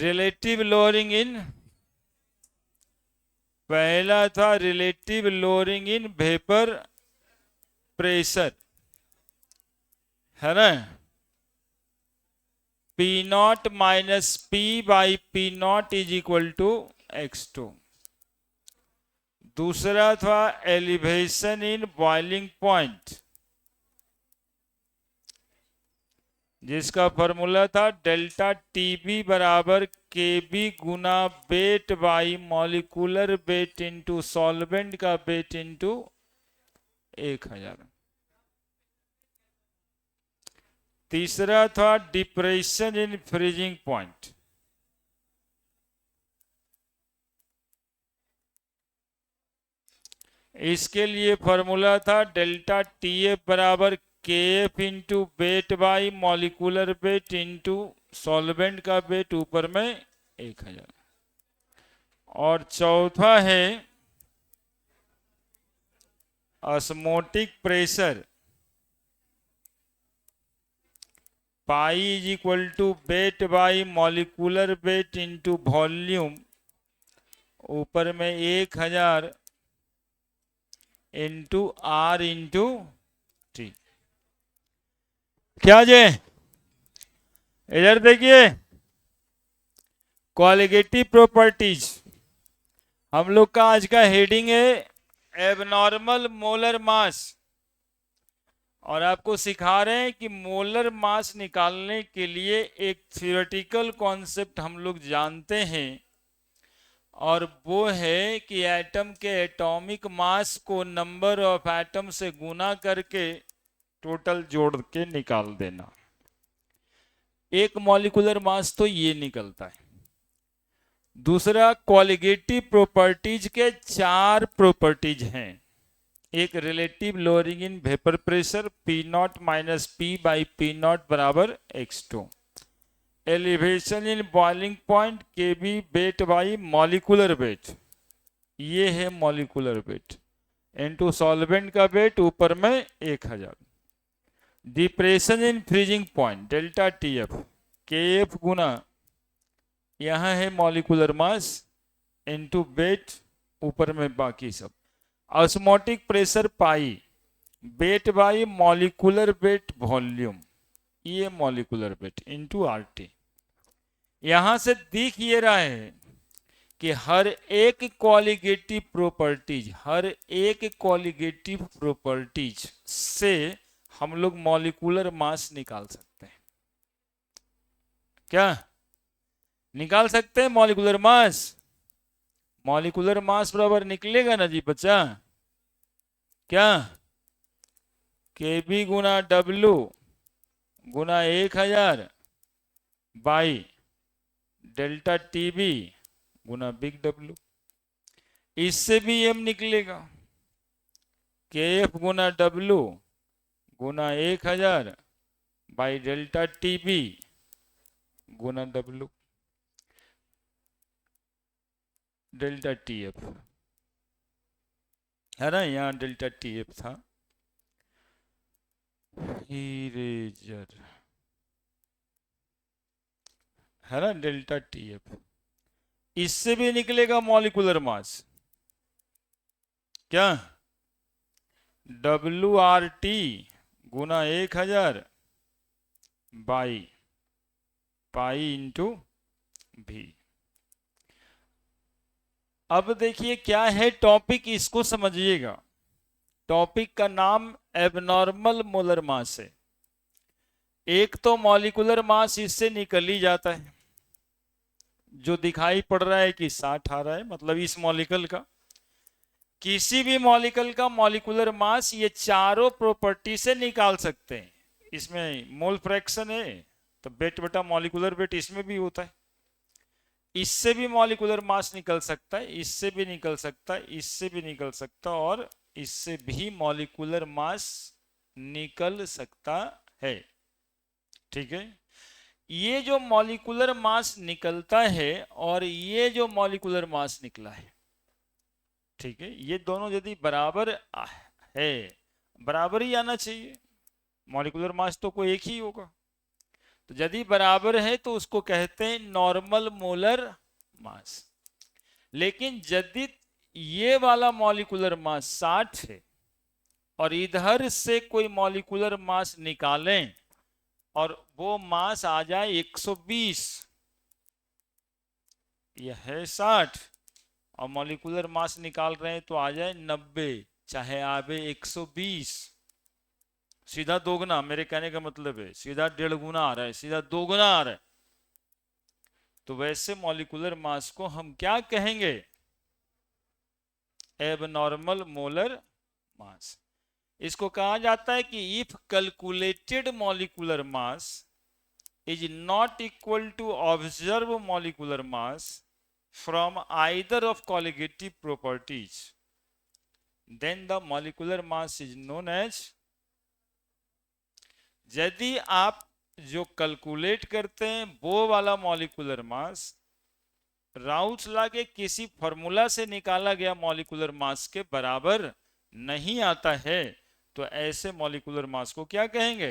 Relative lowering in, पहला था relative lowering in vapour pressure, है ना, P naught minus P by P naught is equal to x2। दूसरा था elevation in boiling point, जिसका फॉर्मूला था डेल्टा टीबी बराबर केबी गुना weight by molecular weight into solvent का वेट इंटू 1000। तीसरा था डिप्रेशन इन फ्रीजिंग पॉइंट, इसके लिए फॉर्मूला था डेल्टा टी एफ बराबर के F into weight by molecular weight into solvent का वेट ऊपर में 1000। और चौथा है osmotic pressure, pi is equal to weight by molecular weight into volume ऊपर में 1000 इंटू आर इंटू टी। क्या जे इधर देखिए, क्वालिटेटिव प्रॉपर्टीज हम लोग का आज का हेडिंग है एबनॉर्मल मोलर मास, और आपको सिखा रहे हैं कि मोलर मास निकालने के लिए एक थ्योरेटिकल कॉन्सेप्ट हम लोग जानते हैं, और वो है कि एटम के एटॉमिक मास को नंबर ऑफ एटम से गुना करके टोटल जोड़ के निकाल देना। एक मॉलिक्यूलर मास तो ये निकलता है। दूसरा, क्वालिटेटिव प्रॉपर्टीज के 4 प्रॉपर्टीज हैं। एक relative lowering in vapour pressure P naught minus P by P not बराबर x2, elevation in boiling point Kb wait by molecular wait, ये है मॉलिक्यूलर वेट इनटू सॉल्वेंट का वेट ऊपर में 1000, depression in freezing point delta T F KF गुना यहां है molecular mass into wait ऊपर में बाकी सब, osmotic pressure pi wait by molecular wait volume, ये मॉलिक्यूलर वेट इनटू आरटी। यहां से दिख ये रहा है कि हर एक क्वालिटेटिव प्रॉपर्टीज से हम लोग मॉलिक्यूलर मास निकाल सकते हैं। क्या निकाल सकते हैं मॉलिक्यूलर मास? मॉलिक्यूलर मास बराबर निकलेगा ना जी बच्चा, क्या Kb Guna W Guna 1000 by delta TB Guna big W। इससे भी m निकलेगा Kf Guna W Guna 1000 by delta TB Guna W delta TF, है ना, यहाँ डेल्टा TF था, इरेजर, है ना, डेल्टा TF। इससे भी निकलेगा मॉलिक्यूलर मास, क्या WRT Guna 1000 by pi into भी। अब देखिए क्या है टॉपिक, इसको समझिएगा। टॉपिक का नाम एबनॉर्मल मोलर मास है। एक तो मॉलिक्यूलर मास इससे निकल ही जाता है, जो दिखाई पड़ रहा है कि 60 आ रहा है, मतलब इस मॉलिक्यूल का, किसी भी मॉलिक्यूल का मॉलिक्यूलर मास ये चारों प्रॉपर्टी से निकाल सकते हैं। इसमें मोल फ्रैक्शन है तो वेट बटा मॉलिक्यूलर वेट इसमें भी होता है। इससे भी मॉलिक्यूलर मास निकल सकता है, इससे भी निकल सकता है, इससे भी निकल सकता है, और इससे भी मॉलिक्यूलर मास निकल सकता है। ठीक है, ये जो मॉलिक्यूलर मास निकलता है और ये जो मॉलिक्यूलर मास निकला है, ठीक है, ये दोनों यदि बराबर है, बराबर ही आना चाहिए। मॉलिक्यूलर मास तो कोई एक ही होगा, तो यदि बराबर है तो उसको कहते हैं नॉर्मल मोलर मास। लेकिन यदि ये वाला मॉलिक्यूलर मास 60 है और इधर से कोई मॉलिक्यूलर मास निकालें और वो मास आ जाए 120, यह है 60 और मॉलिक्यूलर मास निकाल रहे हैं तो आ जाए 90, चाहे आवे 120, सीधा दोगुना। मेरे कहने का मतलब है सीधा 1.5 गुना आ रहा है, सीधा 2 गुना आ रहा है। तो वैसे मॉलिक्यूलर मास को हम क्या कहेंगे? Abnormal molar mass. इसको कहा जाता है कि if calculated molecular mass is not equal to observe molecular mass from either of colligative properties, then the molecular mass is known as. यदि आप जो कैलकुलेट करते हैं वो वाला मॉलिक्यूलर मास राउथ लॉ के किसी फॉर्मूला से निकाला गया मॉलिक्यूलर मास के बराबर नहीं आता है, तो ऐसे मॉलिक्यूलर मास को क्या कहेंगे?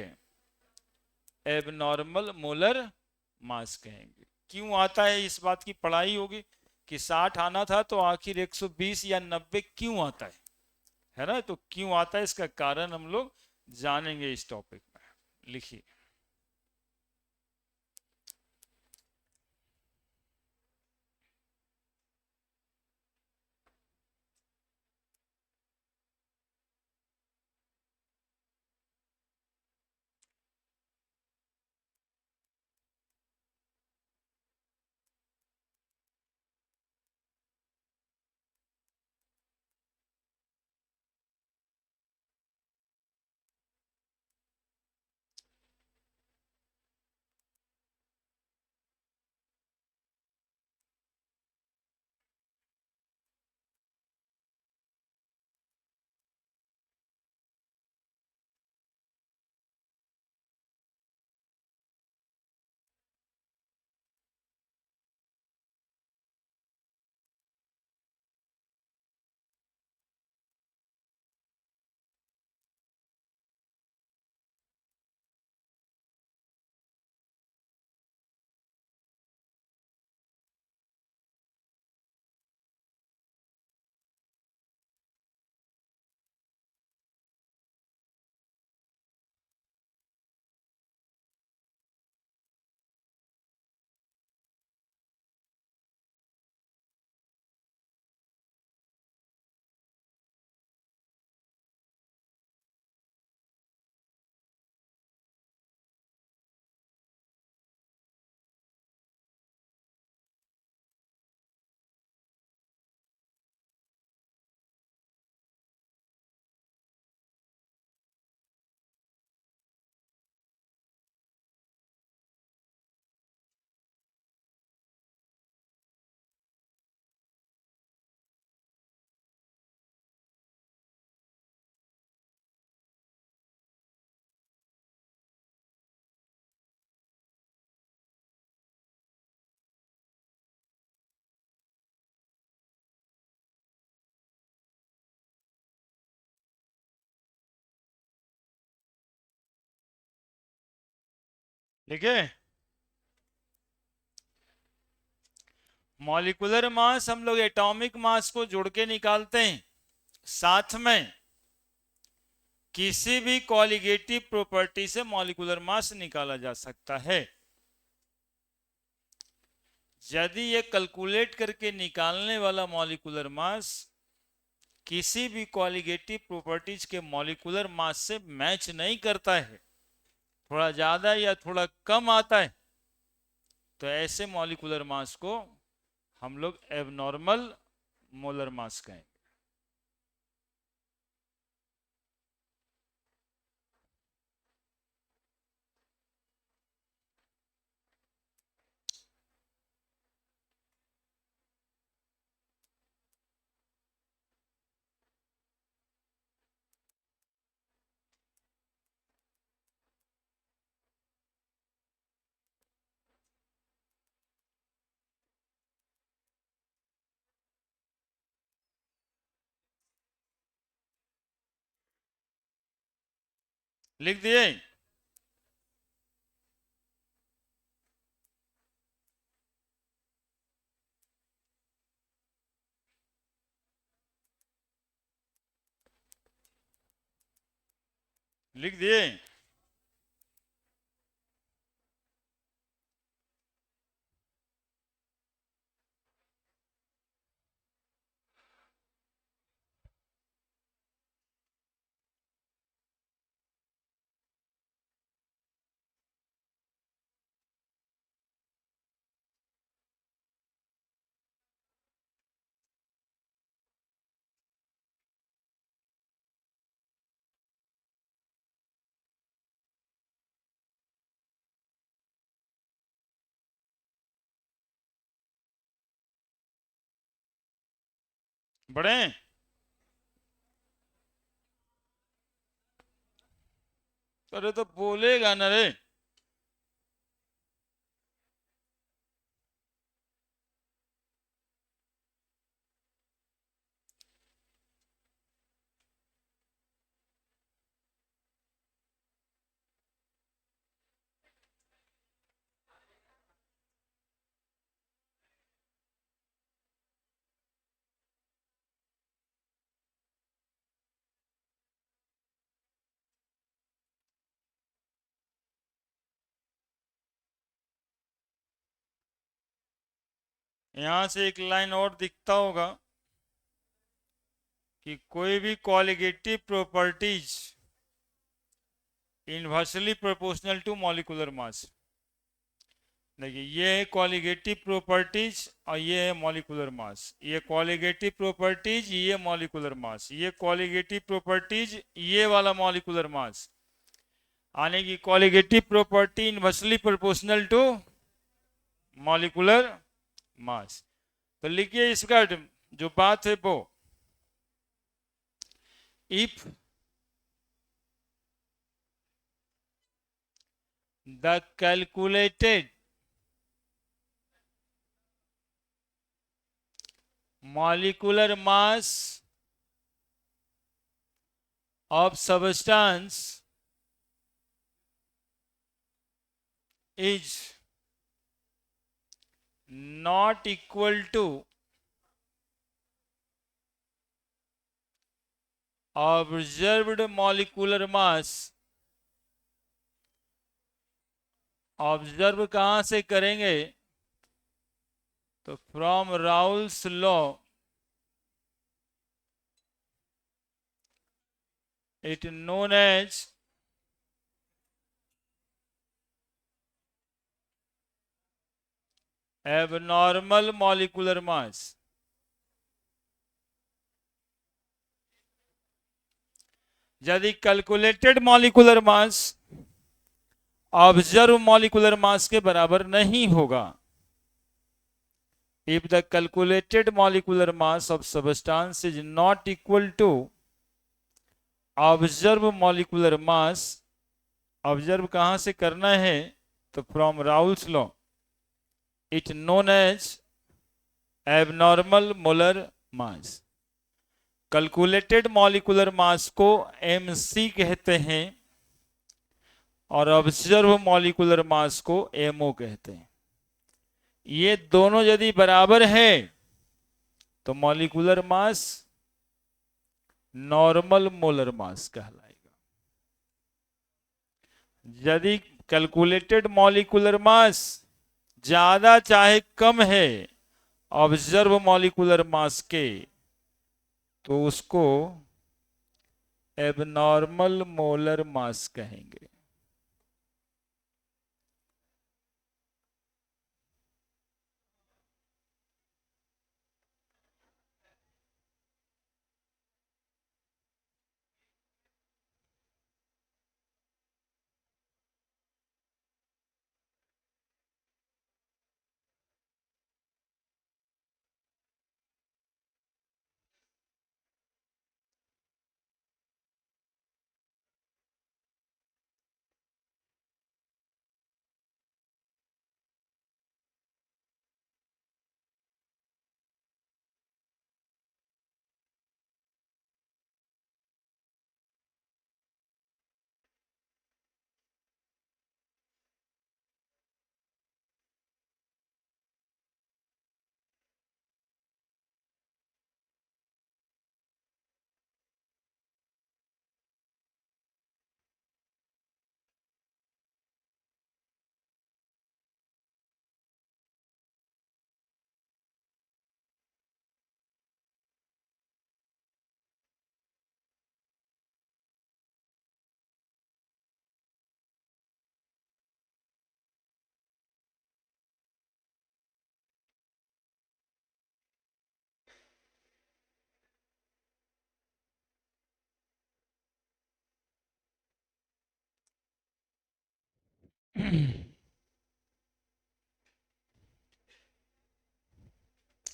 एबनॉर्मल मोलर मास कहेंगे। क्यों आता है इस बात की पढ़ाई होगी कि 60 आना था तो आखिर 120 या 90 क्यों आता है ना? तो क्यों आता है इसका कारण हम लोग जानेंगे इस टॉपिक में। लिखिए। लिखे। मॉलिक्यूलर मास हम लोग एटॉमिक मास को जोड़ के निकालते हैं। साथ में किसी भी कॉलिगेटिव प्रॉपर्टी से मॉलिक्यूलर मास निकाला जा सकता है। यदि ये कैलकुलेट करके निकालने वाला मॉलिक्यूलर मास किसी भी कॉलिगेटिव प्रॉपर्टीज के मॉलिक्यूलर मास से मैच नहीं करता है, थोड़ा ज्यादा या थोड़ा कम आता है, तो ऐसे मॉलिक्यूलर मास को हम लोग एबनॉर्मल मोलर मास कहें। लिख दिए। लिख दिए। बढ़े। अरे तो बोलेगा ना रे। यहां से एक लाइन और दिखता होगा कि कोई भी colligative properties inversely proportional to molecular mass. देखिए ये है कॉलिगेटिव प्रॉपर्टीज और ये है मॉलिक्यूलर मास। ये कॉलिगेटिव प्रॉपर्टीज, ये मॉलिक्यूलर मास, ये कॉलिगेटिव प्रॉपर्टीज, ये वाला मॉलिक्यूलर मास। आने की colligative property inversely proportional to molecular mass. तो लिखिए इसका जो बात है वो, if the calculated molecular mass of substance is not equal to observed molecular mass। Observe कहां से करेंगे? तो from Raoult's law it known as abnormal molecular mass. यदि calculated molecular mass observe molecular mass के बराबर नहीं होगा, if the calculated molecular mass of substance is not equal to observed molecular mass। Observe कहां से करना है? तो from Raoult's law it known as abnormal molar mass. Calculated molecular mass को mc कहते हैं और ऑब्जर्व मॉलिक्यूलर मास को mo कहते हैं। ये दोनों यदि बराबर है तो मॉलिक्यूलर मास नॉर्मल मोलर मास कहलाएगा। यदि कैलकुलेटेड मॉलिक्यूलर मास ज्यादा चाहे कम है ऑब्जर्व मॉलिक्यूलर मास के, तो उसको एबनॉर्मल मोलर मास कहेंगे।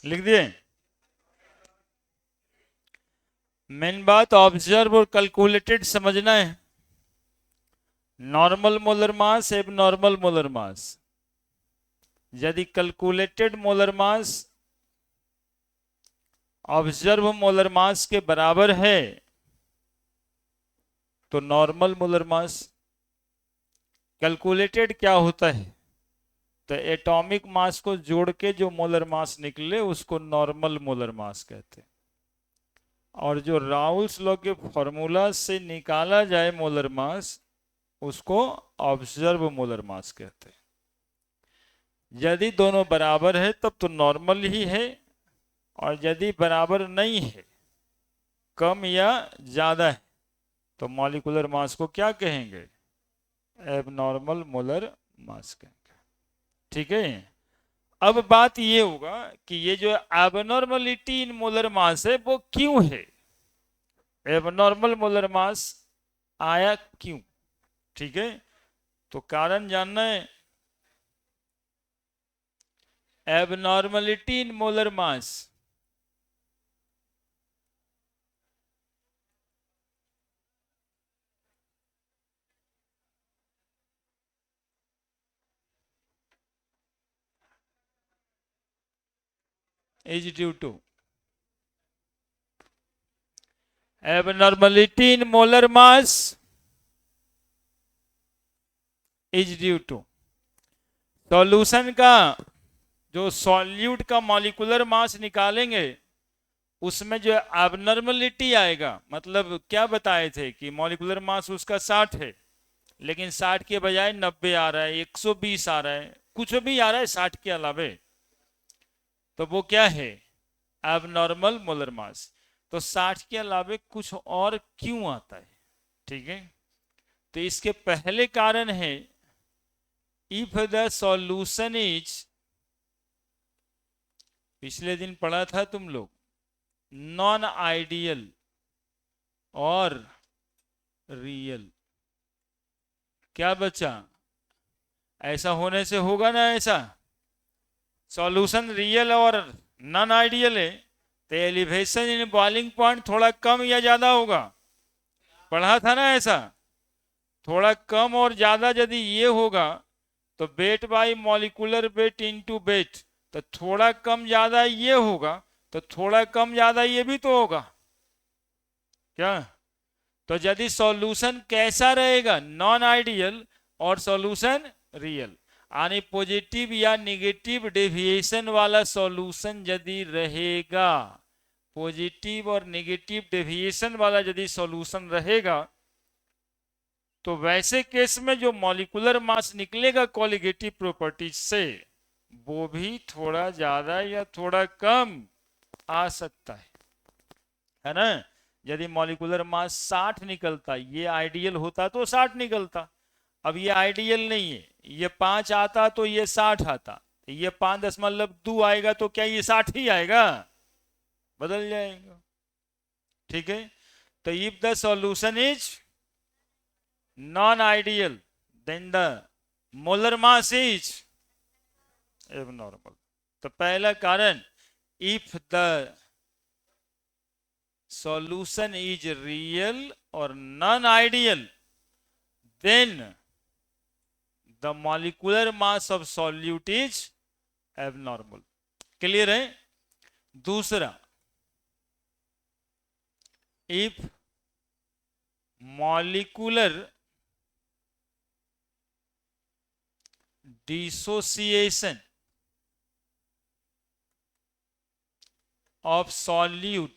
लिख दिए। मेन बात ऑब्जर्व और कैलकुलेटेड समझना है। Normal molar mass, abnormal molar mass. यदि calculated molar mass observe molar mass के बराबर है तो नॉर्मल मोलर मास। कैलकुलेटेड क्या होता है? तो एटॉमिक मास को जोड़ के जो मोलर मास निकले उसको नॉर्मल मोलर मास कहते हैं। और जो राउल्स लॉ के फॉर्मूला से निकाला जाए मोलर मास उसको ऑब्जर्व मोलर मास कहते हैं। यदि दोनों बराबर है तब तो नॉर्मल ही है, और यदि बराबर नहीं है, कम या ज्यादा है, तो मॉलिक्यूलर मास को क्या कहेंगे? एबनॉर्मल मोलर मास कहेंगे। ठीक है। अब बात ये होगा कि ये जो एबनॉर्मलिटी इन मोलर मास है वो क्यों है? एबनॉर्मल मोलर मास आया क्यों? ठीक है, तो कारण जानना है। Abnormality in molar mass is due to abnormality in molar mass is due to solution का जो सॉल्यूट का मॉलिक्यूलर मास निकालेंगे उसमें जो एबनॉर्मलिटी आएगा, मतलब क्या बताए थे कि मॉलिक्यूलर मास उसका 60 है, लेकिन 60 के बजाय 90 आ रहा है, 120 आ रहा है, कुछ भी आ रहा है 60 के अलावे, तो वो क्या है? एबनॉर्मल मोलर मास। तो 60 के अलावे कुछ और क्यों आता है? ठीक है, तो इसके पहले कारण है इफ द सॉल्यूशन इज, पिछले दिन पढ़ा था तुम लोग, नॉन आइडियल और रियल। क्या बचा? ऐसा होने से होगा ना, ऐसा सॉल्यूशन रियल और नॉन आइडियल है तो एलिवेशन इन बॉइलिंग पॉइंट थोड़ा कम या ज्यादा होगा। पढ़ा था ना ऐसा। थोड़ा कम और ज्यादा यदि ये होगा तो weight by molecular weight into wait, तो थोड़ा कम ज्यादा ये होगा तो थोड़ा कम ज्यादा ये भी तो होगा क्या? तो यदि सॉल्यूशन कैसा रहेगा? नॉन आइडियल और सॉल्यूशन रियल, यानी पॉजिटिव या निगेटिव डेविएशन वाला सॉल्यूशन यदि रहेगा, पॉजिटिव और नेगेटिव डेविएशन वाला यदि सॉल्यूशन रहेगा, तो वैसे केस में जो मॉलिक्यूलर मास निकलेगा कोलिगेटिव प्रॉपर्टीज से वो भी थोड़ा ज्यादा या थोड़ा कम आ सकता है ना? यदि मॉलिक्यूलर मास 60 निकलता, ये आइडियल होता तो 60 निकलता। अब ये आइडियल नहीं है, ये 5 आता तो ये 60 आता, ये 5.2 आएगा तो क्या ये 60 ही आएगा? बदल जाएगा। ठीक है, तो if the solution is non ideal then the molar mass is abnormal. तो पहला कारण, if the solution is real और non ideal then the molecular mass of solute is abnormal. Clear है? दूसरा, if molecular dissociation of solute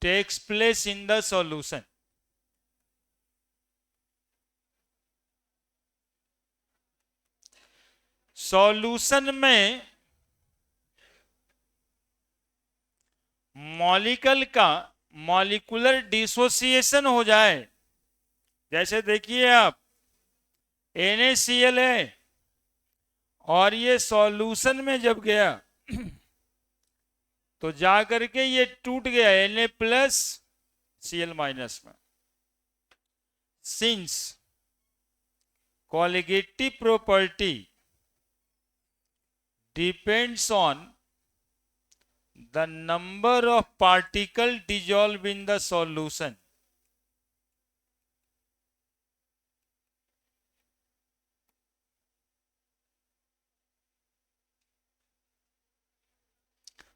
takes place in the solution, solution में molecule का molecular dissociation हो जाए। जैसे देखिए आप, NaCl है और ये सॉल्यूशन में जब गया तो जा करके ये टूट गया Na+Cl- में। Since colligative property depends on the number of particles dissolved in the solution.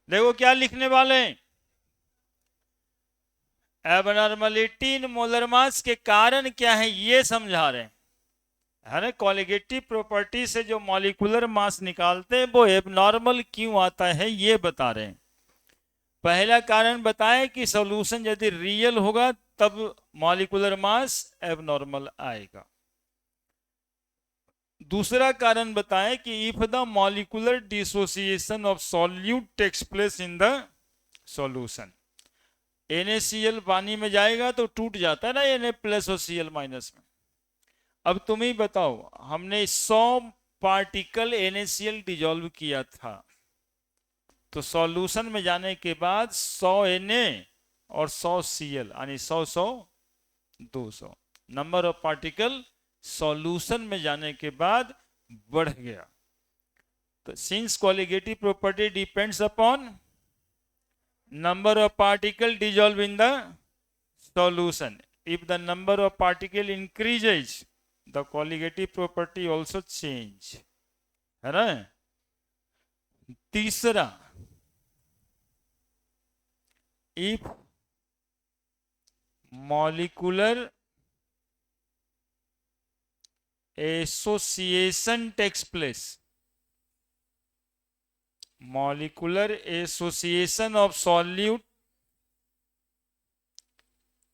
देखो क्या लिखने वाले हैं, एबनॉर्मलिटी इन मोलर मास के कारण क्या है ये समझा रहे हैं, है ना। कॉलिगेटिव प्रॉपर्टी से जो मॉलिक्यूलर मास निकालते हैं वो एबनॉर्मल क्यों आता है ये बता रहे हैं। पहला कारण बताएं कि सॉल्यूशन यदि रियल होगा तब मॉलिक्यूलर मास एबनॉर्मल आएगा। दूसरा कारण बताएं कि if the molecular dissociation of solute takes place in the solution, NaCl पानी में जाएगा तो टूट जाता है ना Na प्लस और Cl माइनस में। अब तुम ही बताओ, हमने 100 पार्टिकल NaCl डिजोल्व किया था, तो सॉल्यूशन में जाने के बाद 100 Na और 100 Cl यानी 100 200 नंबर ऑफ पार्टिकल सॉल्यूशन में जाने के बाद बढ़ गया। तो since colligative property depends upon number of particle dissolve in the solution, if the number of particle increases the colligative property also change, है ना। तीसरा, if molecular association takes place, molecular association of solute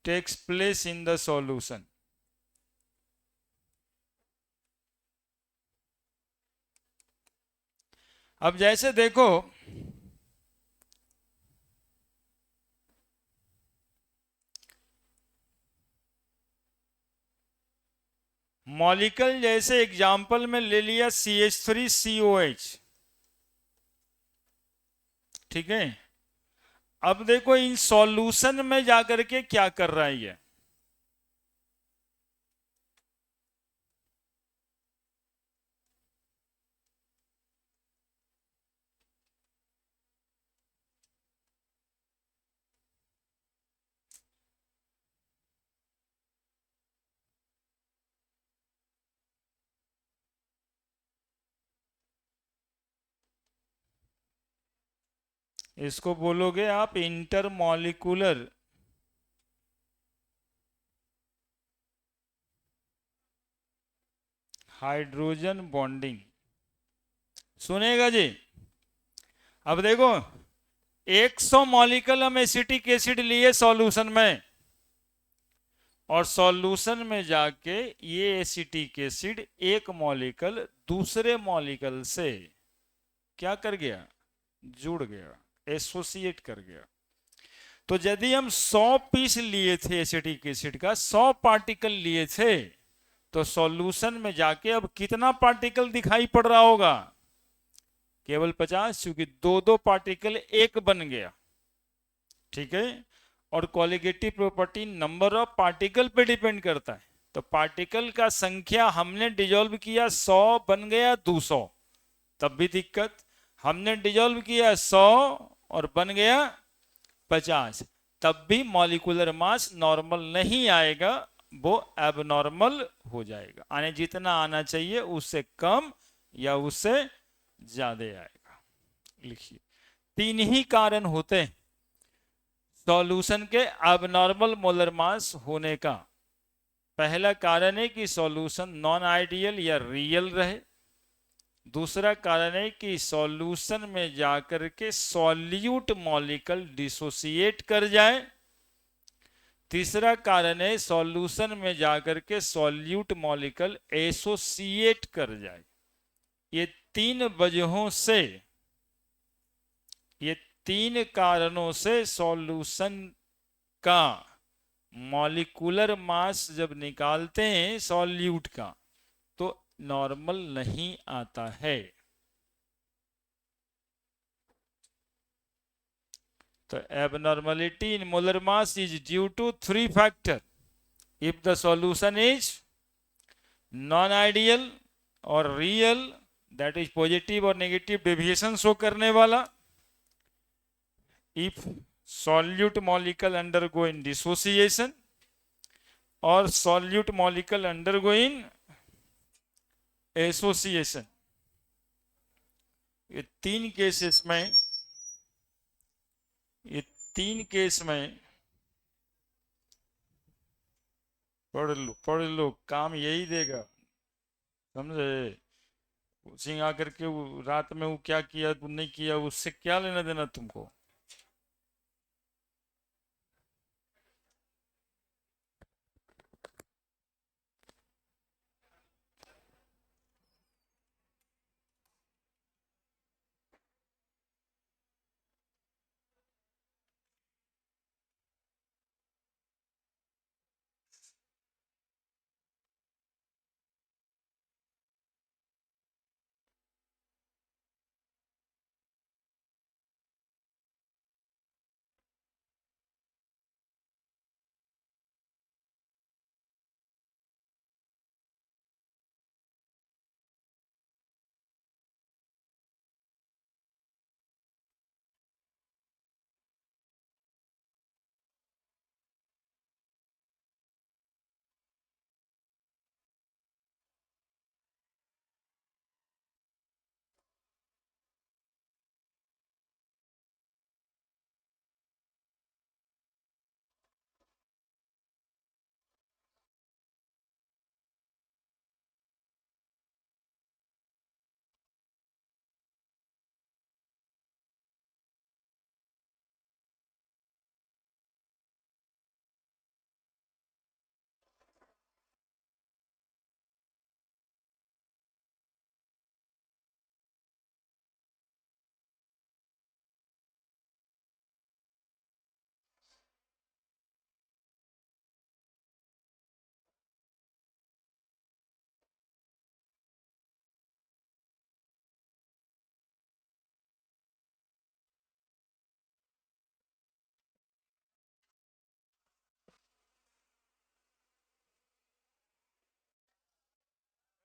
takes place in the solution. अब जैसे देखो, molecule जैसे example में ले लिया CH3COH, ठीक है। अब देखो इन सॉल्यूशन में जाकर के क्या कर रहा है ये, इसको बोलोगे आप इंटरमॉलिक्यूलर हाइड्रोजन बॉन्डिंग, सुनेगा जी। अब देखो 100 मॉलिक्यूल हम एसिटिक एसिड लिए सॉल्यूशन में, और सॉल्यूशन में जाके ये एसिटिक एसिड एक मॉलिक्यूल दूसरे मॉलिक्यूल से क्या कर गया, जुड़ गया, एसोसिएट कर गया। तो यदि हम 100 पीस लिए थे एसिटिक एसिड का, 100 पार्टिकल लिए थे, तो सॉल्यूशन में जाके अब कितना पार्टिकल दिखाई पड़ रहा होगा, केवल 50, क्योंकि 2-2 पार्टिकल एक बन गया, ठीक है। और colligative property number of particle पे डिपेंड करता है, तो पार्टिकल का संख्या हमने डिजोल्व किया 100 बन गया 200, तब भी दिक्कत। हमने डिजोल्व किया 100 और बन गया 50, तब भी मॉलिक्यूलर मास नॉर्मल नहीं आएगा, वो एबनॉर्मल हो जाएगा, यानी जितना आना चाहिए उससे कम या उससे ज्यादा आएगा। लिखिए, 3 ही कारण होते हैं सॉल्यूशन के एबनॉर्मल मोलर मास होने का। पहला कारण है कि सॉल्यूशन नॉन आइडियल या रियल रहे। दूसरा कारण है कि सॉल्यूशन में जाकर के सॉल्यूट मॉलिक्यूल डिसोसिएट कर जाए। तीसरा कारण है सॉल्यूशन में जाकर के सॉल्यूट मॉलिक्यूल एसोसिएट कर जाए। ये 3 वजहों से, ये 3 कारणों से सॉल्यूशन का मॉलिक्यूलर मास जब निकालते हैं सॉल्यूट का तो नॉर्मल नहीं आता है। तो abnormality in molar mass is due to 3 factor. If the solution is non ideal और रियल, दैट इज पॉजिटिव और नेगेटिव डेविएशन शो करने वाला। If solute molecule undergo in dissociation और solute molecule undergo in association, ये तीन cases में, ये तीन केस में पढ़ लो, काम यही देगा, समझे। सिंह आकर के रात में वो क्या किया तू नहीं किया, उससे क्या लेना देना तुमको।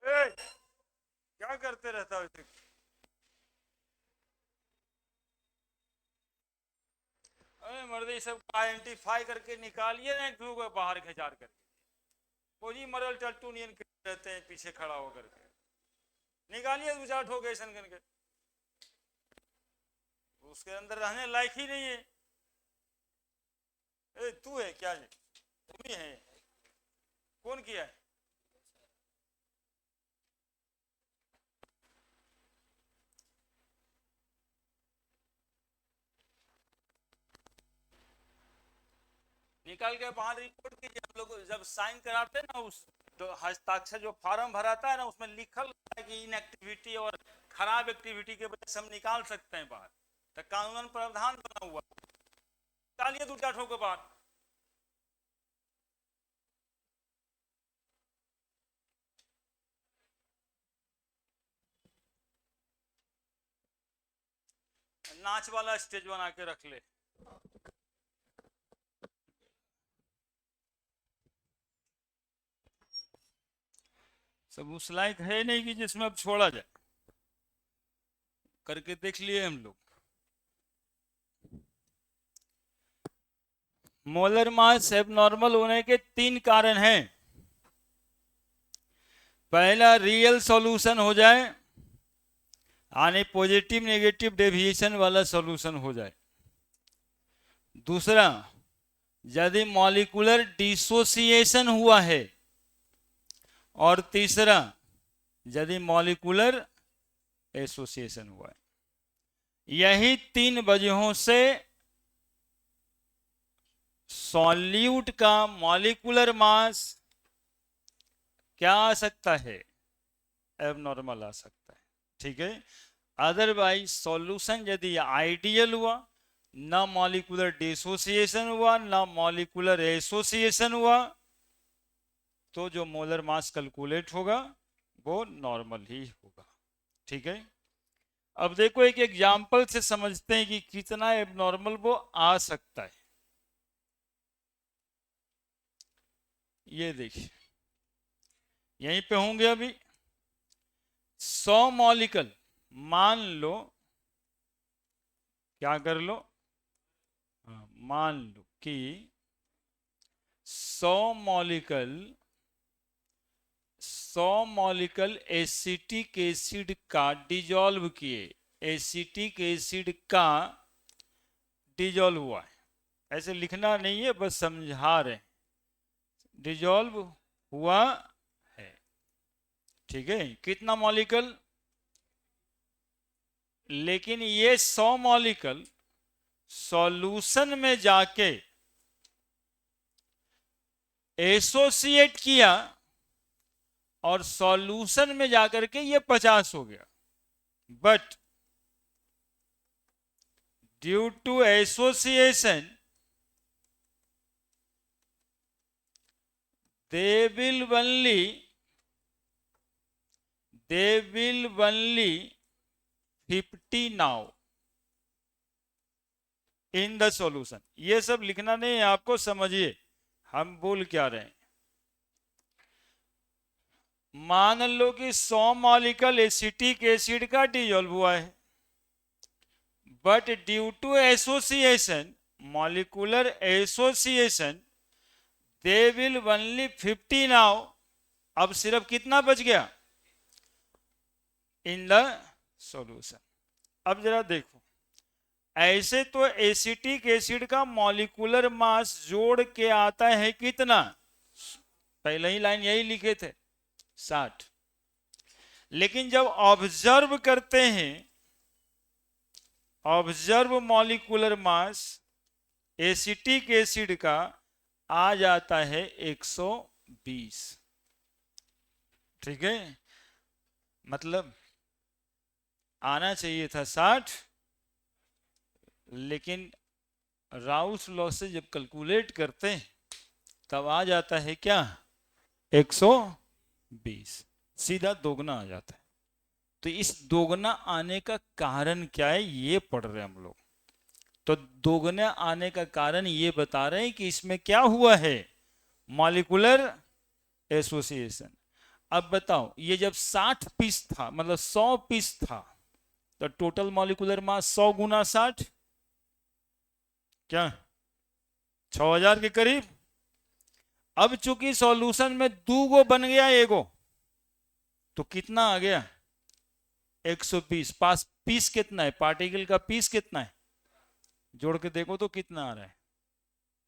ए, क्या करते रहता हो? अरे मर्द, सब आइडेंटिफाई करके निकालिए ना, क्यों को बाहर खिंचार करके। वो जी मरल टट्टूनियन रहते हैं पीछे खड़ा होकर के, निकालिए दो चार ठोके ऐसा करके, उसके अंदर रहने लायक ही नहीं है। ए, तू है क्या? तुम ही है? कौन किया है? निकाल के बाहर रिपोर्ट कीजिए। हम लोग जब साइन कराते हैं ना, उस तो हस्ताक्षर जो फॉर्म भराता है ना, उसमें लिखल है कि इनएक्टिविटी और खराब एक्टिविटी के वजह से हम निकाल सकते हैं बाहर, तो कानूनन प्रावधान बना हुआ, निकालिए दो चार ठोके बाहर। नाच वाला स्टेज बना के रख ले। सब उस लायक है नहीं कि जिसमें अब छोड़ा जाए, करके देख लिए हम लोग। मोलर मास एबनॉर्मल होने के तीन कारण हैं। पहला, रियल सॉल्यूशन हो जाए, यानी पॉजिटिव नेगेटिव डेविएशन वाला सॉल्यूशन हो जाए। दूसरा, यदि मॉलिक्यूलर डिसोसिएशन हुआ है। और तीसरा, यदि मॉलिक्यूलर एसोसिएशन हुआ है। यही तीन वजहों से सॉल्यूट का मॉलिक्यूलर मास क्या आ सकता है? एबनॉर्मल आ सकता है, ठीक है। अदरवाइज सॉल्यूशन यदि आइडियल हुआ, ना मॉलिक्यूलर डिसोसिएशन हुआ, ना मॉलिक्यूलर एसोसिएशन हुआ, तो जो मोलर मास कैलकुलेट होगा वो नॉर्मल ही होगा, ठीक है। अब देखो एक एग्जांपल से समझते हैं कि कितना एबनॉर्मल वो आ सकता है। ये देखिए यहीं पे होंगे अभी 100 मॉलिक्यूल, मान लो, क्या कर लो, मान लो कि 100 मॉलिक्यूल 100 मॉलिक्यूल एसिटिक एसिड का डिजॉल्व किए, एसिटिक एसिड का डिजॉल्व हुआ है। ऐसे लिखना नहीं है, बस समझा रहे, डिजॉल्व हुआ है। ठीक है, कितना मॉलिक्यूल, लेकिन ये 100 मॉलिक्यूल सॉल्यूशन में जाके एसोसिएट किया और सॉल्यूशन में जाकर के ये 50 हो गया, but due to association they will only 50 now in the solution। ये सब लिखना नहीं है आपको, समझिए हम बोल क्या रहे हैं। मान लो कि 100 मॉलिक्यूल एसिटिक एसिड का डिजॉल्व हुआ है, but due to association, molecular association, they will only 50 now. अब सिर्फ कितना बच गया इन द सॉल्यूशन। अब जरा देखो, ऐसे तो एसिटिक एसिड का मॉलिक्यूलर मास जोड़ के आता है कितना, पहले ही लाइन यही लिखे थे 60, लेकिन जब ऑब्जर्व करते हैं, ऑब्जर्व मॉलिक्यूलर मास एसिटिक एसिड का आ जाता है 120। ठीक है, मतलब आना चाहिए था 60, लेकिन राउस लॉ से जब कैलकुलेट करते हैं तब आ जाता है क्या 120, सीधा दोगुना आ जाता है। तो इस दोगुना आने का कारण क्या है ये पढ़ रहे हैं हम लोग। तो दोगुना आने का कारण ये बता रहे हैं कि इसमें क्या हुआ है, मॉलिक्यूलर एसोसिएशन। अब बताओ, ये जब 60 पीस था, मतलब 100 पीस था, तो टोटल मॉलिक्यूलर मास 100 गुना 60 क्या 6000 के करीब। अब चूंकि सॉल्यूशन में 2 गो बन गया, एगो तो कितना आ गया 120। पास पीस कितना है, पार्टिकल का पीस कितना है, जोड़ के देखो तो कितना आ रहा है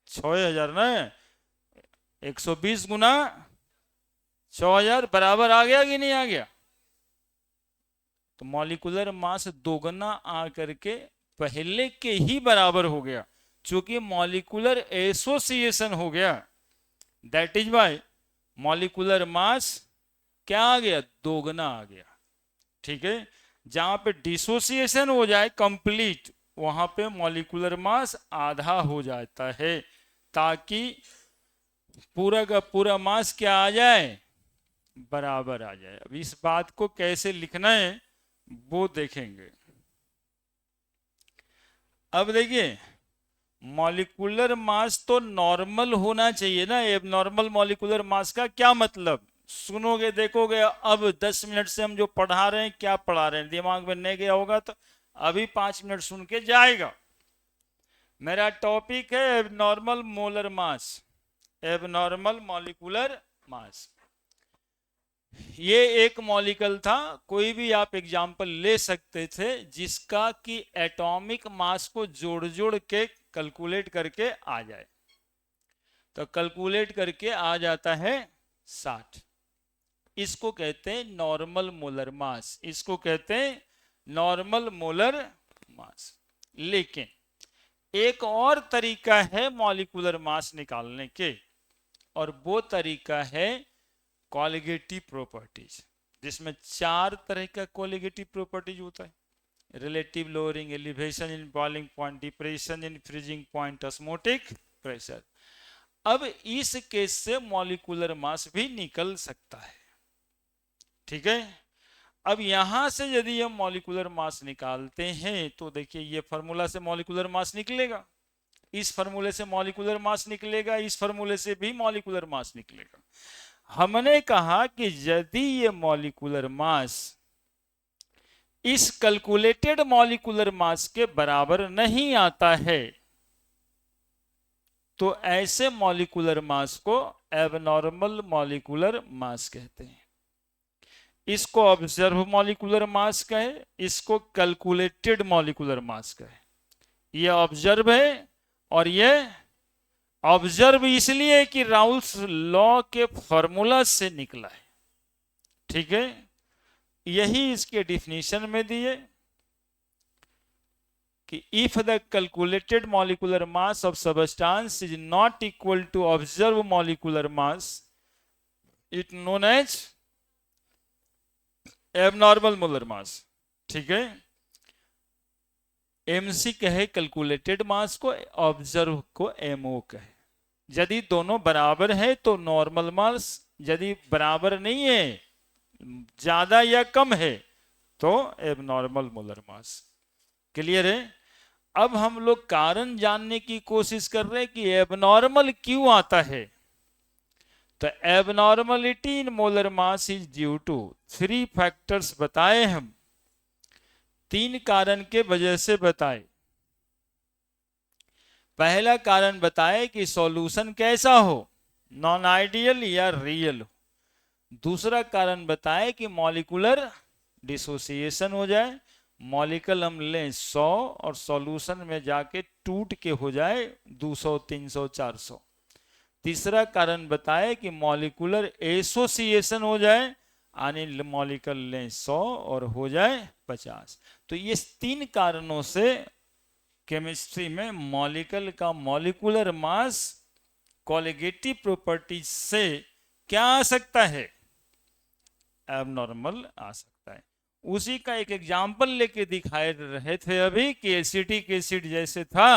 6000 ना। 120 गुना 6000 बराबर आ गया कि नहीं आ गया। तो मॉलिक्यूलर मास दोगुना आ करके पहले के ही बराबर हो गया, चूंकि मॉलिक्यूलर एसोसिएशन हो गया। That is why molecular mass क्या आ गया, दोगुना आ गया। ठीक है, जहां पे डिसोसिएशन हो जाए कंप्लीट, वहां पे मॉलिक्यूलर मास आधा हो जाता है, ताकि पूरा का पूरा मास क्या आ जाए, बराबर आ जाए। अब इस बात को कैसे लिखना है वो देखेंगे। अब देखिए, मॉलिक्यूलर मास तो नॉर्मल होना चाहिए ना। एबनॉर्मल मॉलिक्यूलर मास का क्या मतलब, सुनोगे देखोगे। अब 10 मिनट से हम जो पढ़ा रहे हैं, क्या पढ़ा रहे हैं, दिमाग में नहीं गया होगा तो अभी 5 मिनट सुन के जाएगा। मेरा टॉपिक है abnormal molar mass, abnormal molecular mass. ये एक मॉलिक्यूल था, कोई भी आप एग्जाम्पल ले सकते थे, जिसका कि एटॉमिक मास को जोड़ जोड़ के कैलकुलेट करके आ जाए। तो कैलकुलेट करके आ जाता है 60। इसको कहते हैं नॉर्मल मोलर मास, इसको कहते हैं नॉर्मल मोलर मास। लेकिन एक और तरीका है मॉलिक्यूलर मास निकालने के, और वो तरीका है कॉलिगेटिव प्रॉपर्टीज, जिसमें 4 तरह का कॉलिगेटिव प्रॉपर्टीज होता है। Relative lowering, elevation in boiling point, depression in freezing point, osmotic pressure. अब इस केस से मॉलिक्यूलर मास भी निकल सकता है। ठीक है, अब यहां से यदि हम मॉलिक्यूलर मास निकालते हैं तो देखिए ये फार्मूला से मॉलिक्यूलर मास निकलेगा। इस फॉर्मूले से मॉलिक्यूलर मास निकलेगा, इस फॉर्मूले से भी मॉलिक्यूलर मास निकलेगा। हमने कहा कि यदि ये मॉलिक्यूलर मास इस कैलकुलेटेड मॉलिक्यूलर मास के बराबर नहीं आता है तो ऐसे मॉलिक्यूलर मास को एबनॉर्मल मॉलिक्यूलर मास कहते हैं। इसको ऑब्जर्व मॉलिक्यूलर मास कहे, इसको कैलकुलेटेड मॉलिक्यूलर मास कहे। ये ऑब्जर्व है और ये ऑब्जर्व इसलिए कि राउल्स लॉ के फॉर्मूला से निकला है। ठीक है, यही इसके डिफिनीशन में दिए कि if the calculated molecular mass of substance is not equal to observe molecular mass, it known as abnormal molar mass. ठीक है, एमसी कहे कैलकुलेटेड मास को, ऑब्जर्व को एमओ कहे। यदि दोनों बराबर है तो नॉर्मल मास, यदि बराबर नहीं है, ज्यादा या कम है, तो एबनॉर्मल मोलर मास। क्लियर है? अब हम लोग कारण जानने की कोशिश कर रहे हैं कि एबनॉर्मल क्यों आता है। तो abnormality in molar mass is due to 3 factors बताए हम, 3 कारण के वजह से बताए। पहला कारण बताए कि सॉल्यूशन कैसा हो, नॉन आइडियल या रियल हो। दूसरा कारण बताए कि मॉलिक्यूलर डिसोसिएशन हो जाए, मॉलिक्यूल हम लें 100 और सॉल्यूशन में जाके टूट के हो जाए 200, 300, 400। तीसरा कारण बताए कि मॉलिक्यूलर एसोसिएशन हो जाए, यानी मॉलिक्यूल लें 100 और हो जाए 50। तो ये 3 कारणों से केमिस्ट्री में मॉलिक्यूल का मॉलिक्यूलर मास कॉलिगेटिव प्रॉपर्टीज से क्या आ सकता है, एबनॉर्मल आ सकता है। उसी का एक एग्जाम्पल लेके दिखाए रहे थे अभी कि एसिटिक एसिड जैसे था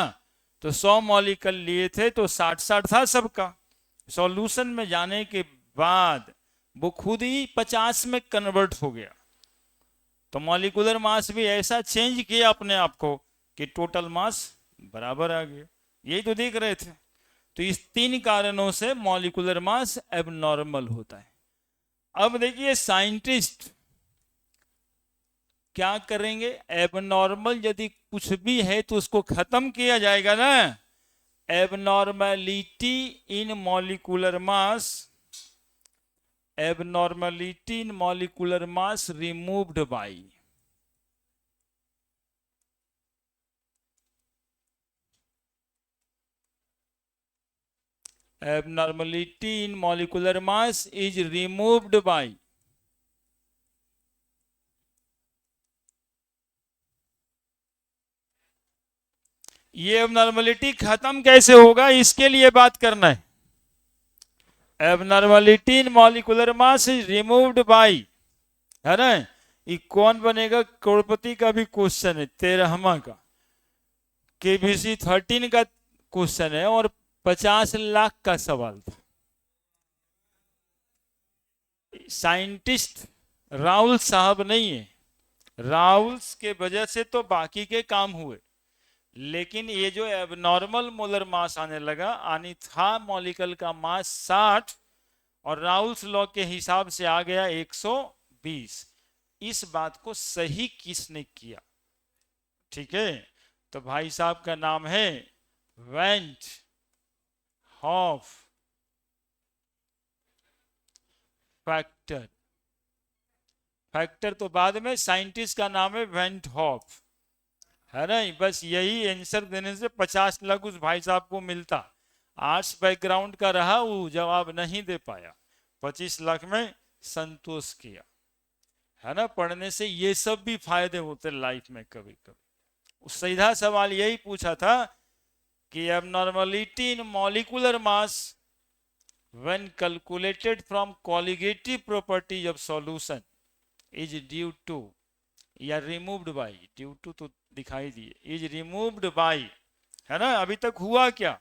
तो 100 मॉलिक्यूल लिए थे तो 60-60 था सबका। सॉल्यूशन में जाने के बाद वो खुद ही 50 में कन्वर्ट हो गया। तो मॉलिक्यूलर मास भी ऐसा चेंज किया अपने आप को कि टोटल मास बराबर आ गया। यही तो देख रहे थे। तो इस 3 कारणों से मॉलिक्यूलर मास एबनॉर्मल होता है। अब देखिए साइंटिस्ट क्या करेंगे, एबनॉर्मल यदि कुछ भी है तो उसको खत्म किया जाएगा ना। Abnormality in molecular mass, abnormality in molecular mass removed by, abnormality in molecular mass is removed by ये एबनॉर्मलिटी खत्म कैसे होगा, इसके लिए बात करना है। Abnormality in molecular mass is removed by, है ना। ये कौन बनेगा, करोड़पति का भी क्वेश्चन है, 13वां का, केबीसी 13 का क्वेश्चन है और 50 लाख का सवाल था। साइंटिस्ट राहुल साहब नहीं है, राहुल्स के वजह से तो बाकी के काम हुए, लेकिन ये जो एबनॉर्मल मोलर मास आने लगा, आनी था मॉलिक्यूल का मास 60 और राहुल्स लॉ के हिसाब से आ गया 120। इस बात को सही किसने किया, ठीक है, तो भाई साहब का नाम है वेंट हॉफ फैक्टर। फैक्टर तो बाद में, साइंटिस्ट का नाम है वेंट हॉफ, है ना। बस यही आंसर देने से 50 लाख उस भाई साहब को मिलता। आर्ट्स बैकग्राउंड का रहा, वो जवाब नहीं दे पाया, 25 लाख में संतोष किया, है ना। पढ़ने से ये सब भी फायदे होते लाइफ में कभी कभी। सीधा सवाल यही पूछा था कि abnormality in molecular mass when calculated from colligative properties of solution is due to या removed by, due to तो दिखाई दिए, is removed by, है ना। अभी तक हुआ क्या,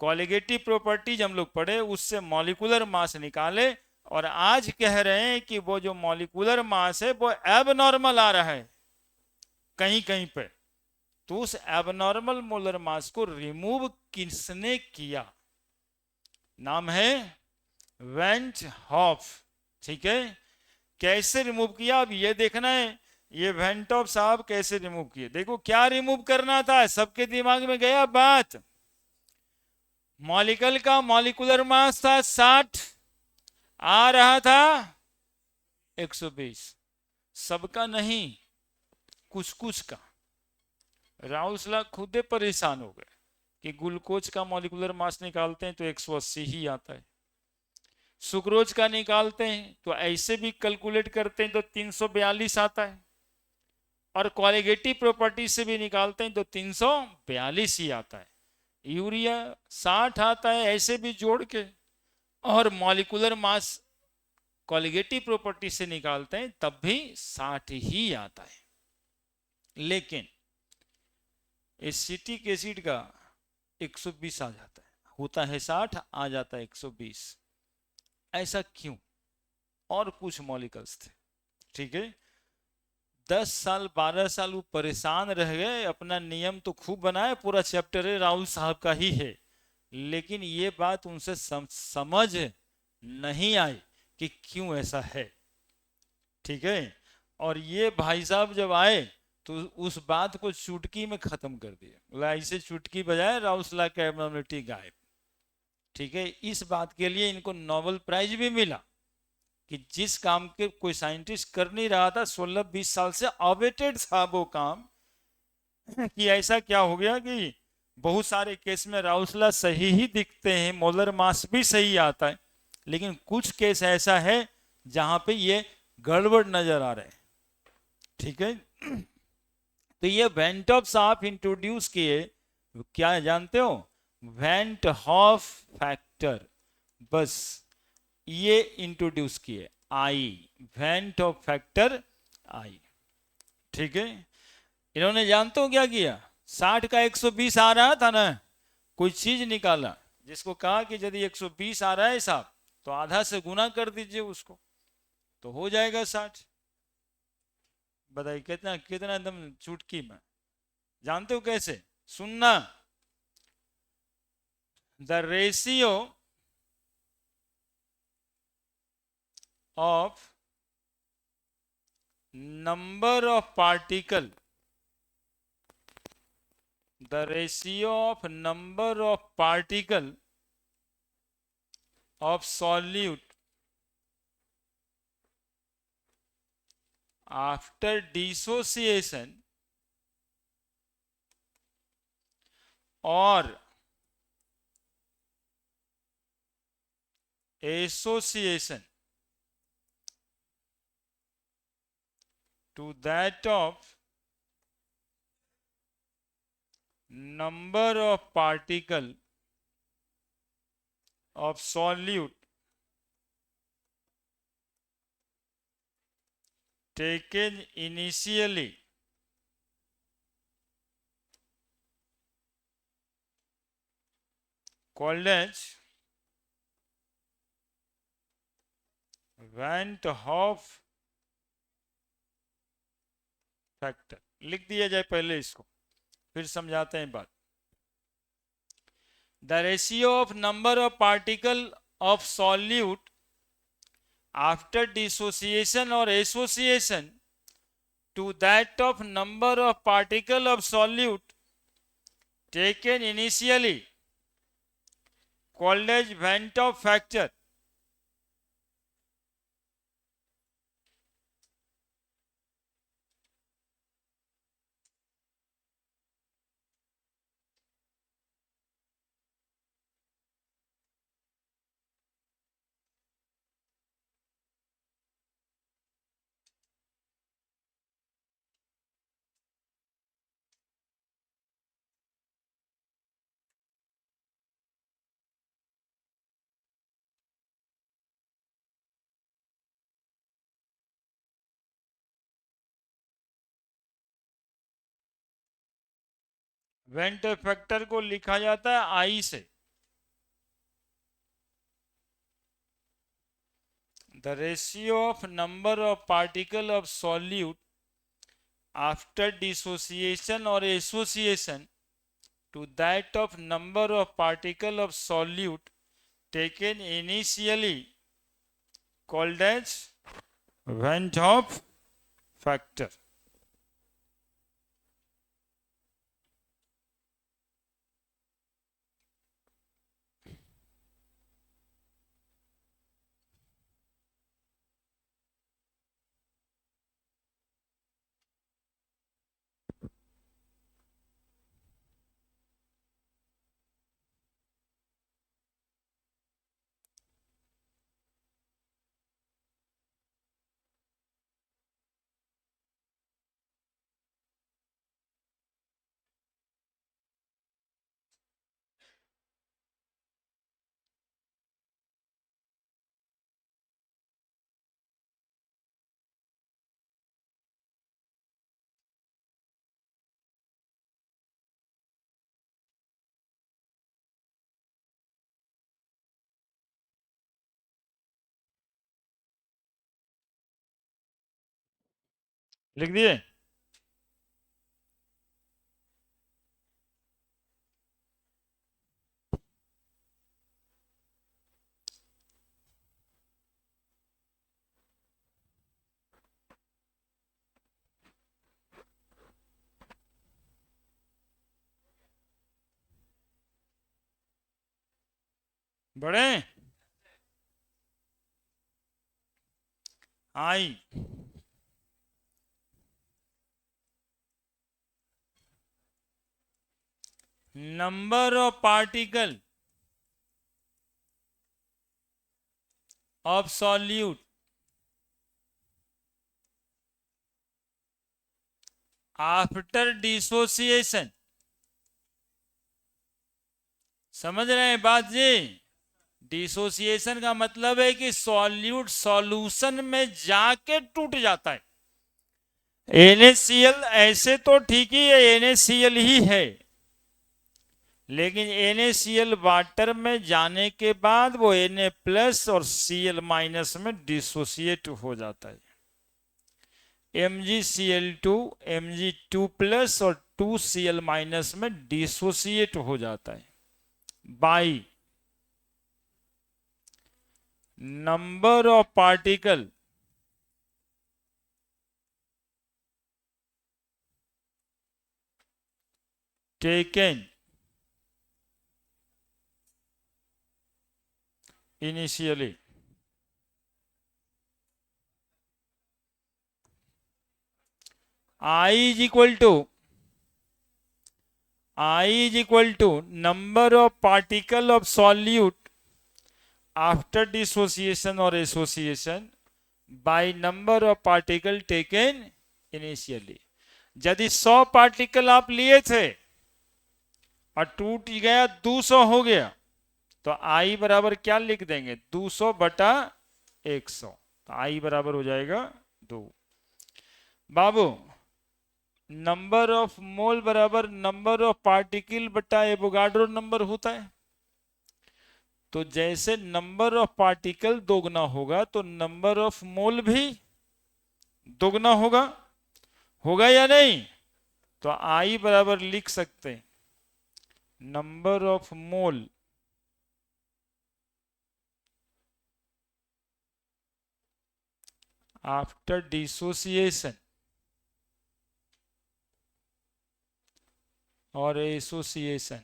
कॉलिगेटिव प्रॉपर्टीज हम लोग पढ़े, उससे मॉलिक्यूलर मास निकाले और आज कह रहे हैं कि वो जो मॉलिक्यूलर मास है वो एबनॉर्मल आ रहा है कहीं कहीं पे। तो उस एबनॉर्मल मोलर मास को रिमूव किसने किया? नाम है वेंट हॉफ। ठीक है, कैसे रिमूव किया अब ये देखना है। ये वेंट हॉफ साहब कैसे रिमूव किए, देखो क्या रिमूव करना था, सबके दिमाग में गया बात। मॉलिक्यूल का मॉलिक्यूलर मास था 60, आ रहा था 120। सबका नहीं, कुछ कुछ का। राउसला खुद परेशान हो गए कि ग्लूकोज का मॉलिक्यूलर मास निकालते हैं तो 180 ही आता है, सुक्रोज का निकालते हैं तो ऐसे भी कैलकुलेट करते हैं तो 342 आता है, और क्वालिटेटिव प्रॉपर्टी से भी निकालते हैं तो 342 ही आता है। यूरिया 60 आता है ऐसे भी जोड़ के, और मॉलिक्यूलर मास क्वालिटेटिव प्रॉपर्टी से निकालते हैं तब भी 60 ही आता है। लेकिन एसिटिक एसिड का 120 आ जाता है, होता है 60, आ जाता है 120। ऐसा क्यों? और कुछ मॉलिक्यूल्स थे, ठीक है, 10 साल 12 साल वो परेशान रह गए। अपना नियम तो खूब बनाए, पूरा चैप्टर है राहुल साहब का ही है, लेकिन ये बात उनसे समझ नहीं आई कि क्यों ऐसा है। ठीक है, और ये भाई साहब जब आए तो उस बात को चुटकी में खत्म कर दिया, बोला ऐसे चुटकी बजाए राउसला का एबनॉर्मलिटी गायब। ठीक है, इस बात के लिए इनको नोबेल प्राइज भी मिला कि जिस काम के कोई साइंटिस्ट कर नहीं रहा था 16-20 साल से, अवेटेड था वो काम, कि ऐसा क्या हो गया कि बहुत सारे केस में राउसला सही ही दिखते हैं, मोलर मास भी सही आता है, लेकिन कुछ केस ऐसा है जहां पे ये गड़बड़ नजर आ रहे हैं। ठीक है, तो ये वेंट हॉफ साहब इंट्रोड्यूस किए, क्या जानते हो? वेंट हॉफ फैक्टर, बस ये इंट्रोड्यूस किए, आई, वेंट हॉफ फैक्टर आई। ठीक है, इन्होंने जानते हो क्या किया? 60 का 120 आ रहा था ना, कोई चीज निकाला जिसको कहा कि यदि 120 आ रहा है साहब तो आधा से गुना कर दीजिए उसको, तो हो जाएगा 60। बताइए कितना कितना एकदम चुटकी में। जानते हो कैसे? सुनना, the ratio of number of particle, the ratio of number of particle of solute after dissociation or association to that of number of particle of solute taken initially called as Van't Hoff factor. लिख दिया जाए पहले इसको, फिर समझाते हैं बात। The ratio of number of particle of solute after dissociation और association to that of number of particle of solute taken initially called as Van't Hoff factor. Van't factor को लिखा जाता है आई से। The ratio of number of particle of solute after dissociation or association to that of number of particle of solute taken initially called as Van 't Hoff factor. लिख दिए? बड़े आई number of particle of solute after dissociation. समझ रहे हैं बात जी? Dissociation का मतलब है कि सॉल्यूट सॉल्यूशन में जाके टूट जाता है। NaCl ऐसे तो ठीक ही है, NaCl ही है, लेकिन NaCl वाटर में जाने के बाद वो Na प्लस और Cl माइनस में डिसोसिएट हो जाता है। MgCl2 Mg2 प्लस और 2Cl माइनस में डिसोसिएट हो जाता है by number of particle taken initially. I is equal to number of particle of solute after dissociation or association by number of particle taken initially. यदि 100 particle आप लिए थे और टूट गया 200 हो गया तो I बराबर क्या लिख देंगे? 200 बटा 100। तो I बराबर हो जाएगा 2। बाबू नंबर ऑफ मोल बराबर नंबर ऑफ पार्टिकल बटा एवोगाड्रो नंबर होता है। तो जैसे नंबर ऑफ पार्टिकल दोगुना होगा तो नंबर ऑफ मोल भी दोगुना होगा या नहीं? तो I बराबर लिख सकते हैं number of mole after dissociation और association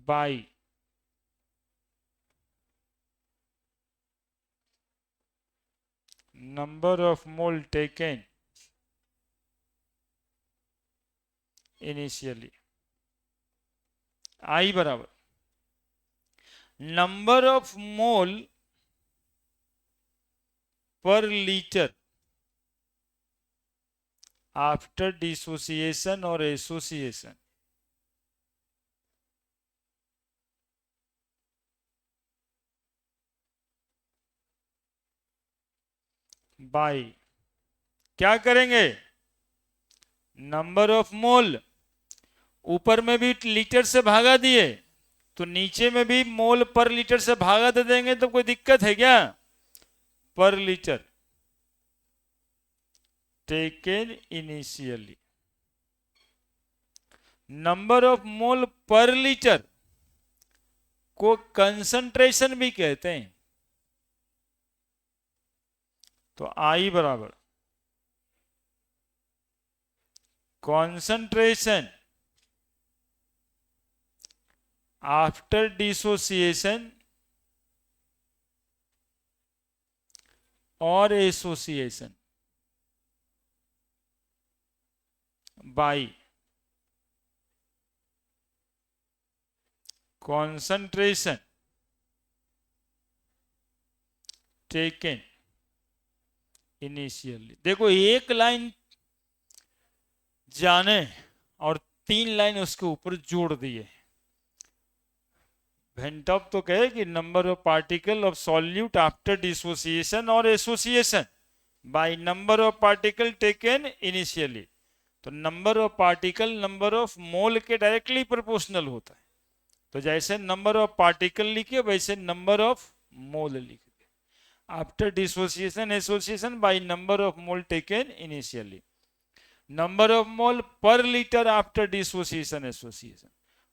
by number of mole taken initially। I बराबर number of mole per liter after dissociation or association by क्या करेंगे? नंबर ऑफ मोल ऊपर में भी लीटर से भागा दिए तो नीचे में भी मोल पर लीटर से भागा दे देंगे तो कोई दिक्कत है क्या? पर litre taken initially. Number of mole per litre को कंसंट्रेशन भी कहते हैं। तो आई बराबर कॉन्सेंट्रेशन आफ्टर डिसोसिएशन और association by concentration taken initially। देखो एक लाइन जाने और 3 लाइन उसके ऊपर जोड़ दिए। वेंटॉप तो कहे कि number of particle of solute after dissociation और association by number of particle taken initially. तो number of particle number of mole के डायरेक्टली प्रोपोर्शनल होता है। तो जैसे नंबर ऑफ पार्टिकल लिखे वैसे नंबर ऑफ मोल लिखे। After dissociation association by number of mole taken initially. Number of mole per litre after dissociation association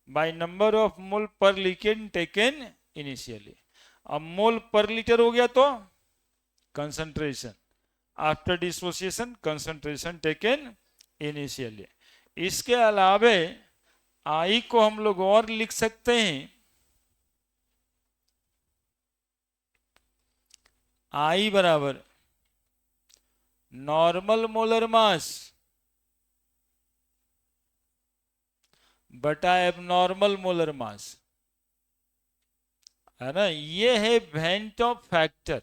by number of mole per litre taken initially. अब मोल per litre हो गया तो concentration after dissociation concentration taken initially. इसके अलावे आई को हम लोग और लिख सकते हैं, आई बराबर नॉर्मल मोलर मास बटा एबनॉर्मल मोलर मास, है ना। ये है वेंटॉप फैक्टर।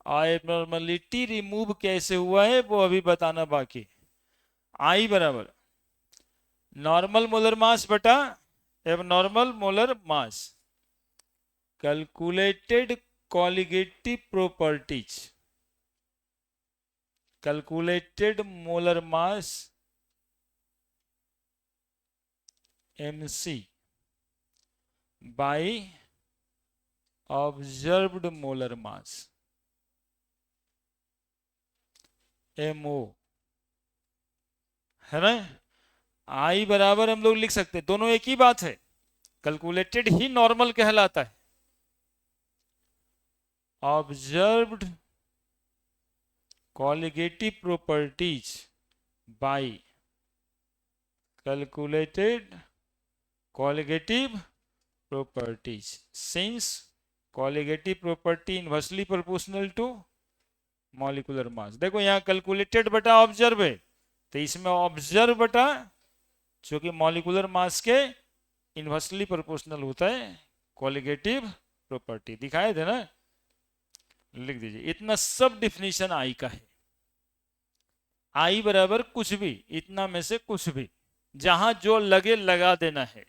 और एबनॉर्मलिटी रिमूव कैसे हुआ है वो अभी बताना बाकी। आई बराबर नॉर्मल मोलर मास बटा abnormal molar mass. Calculated colligative properties, calculated molar mass MC by observed molar mass MO, है ना। आई बराबर हम लोग लिख सकते हैं, दोनों एक ही बात है। कैलकुलेटेड ही नॉर्मल कहलाता है। Observed colligative properties by calculated colligative properties since colligative property inversely proportional to molecular mass. देखो यहाँ कैलकुलेटेड बटा ऑब्जर्व है, तो इसमें ऑब्जर्व बटा जो कि मॉलिक्यूलर मास के इनवर्सली प्रोपोर्शनल होता है कॉलिगेटिव प्रॉपर्टी। दिखाए थे ना, लिख दीजिए। इतना सब डिफिनीशन आई का है। आई बराबर कुछ भी, इतना में से कुछ भी, जहां जो लगे लगा देना है।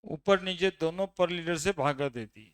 ऊपर नीचे दोनों पर लीटर से भागा देती है।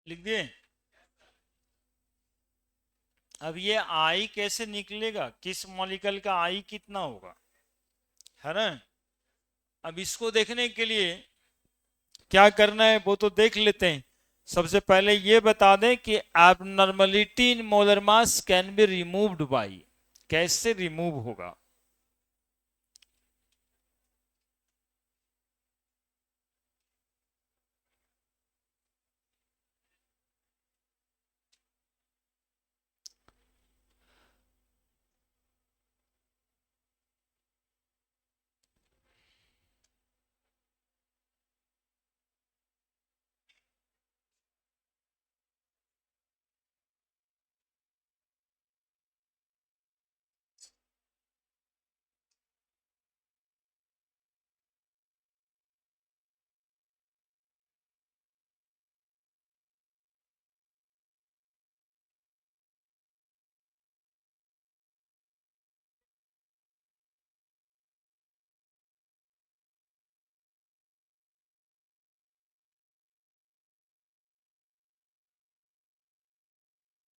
लिख दिए। अब ये आई कैसे निकलेगा, किस मॉलिक्यूल का आई कितना होगा, है ना। अब इसको देखने के लिए क्या करना है वो तो देख लेते हैं। सबसे पहले ये बता दें कि abnormality in molar mass can be removed by, कैसे रिमूव होगा।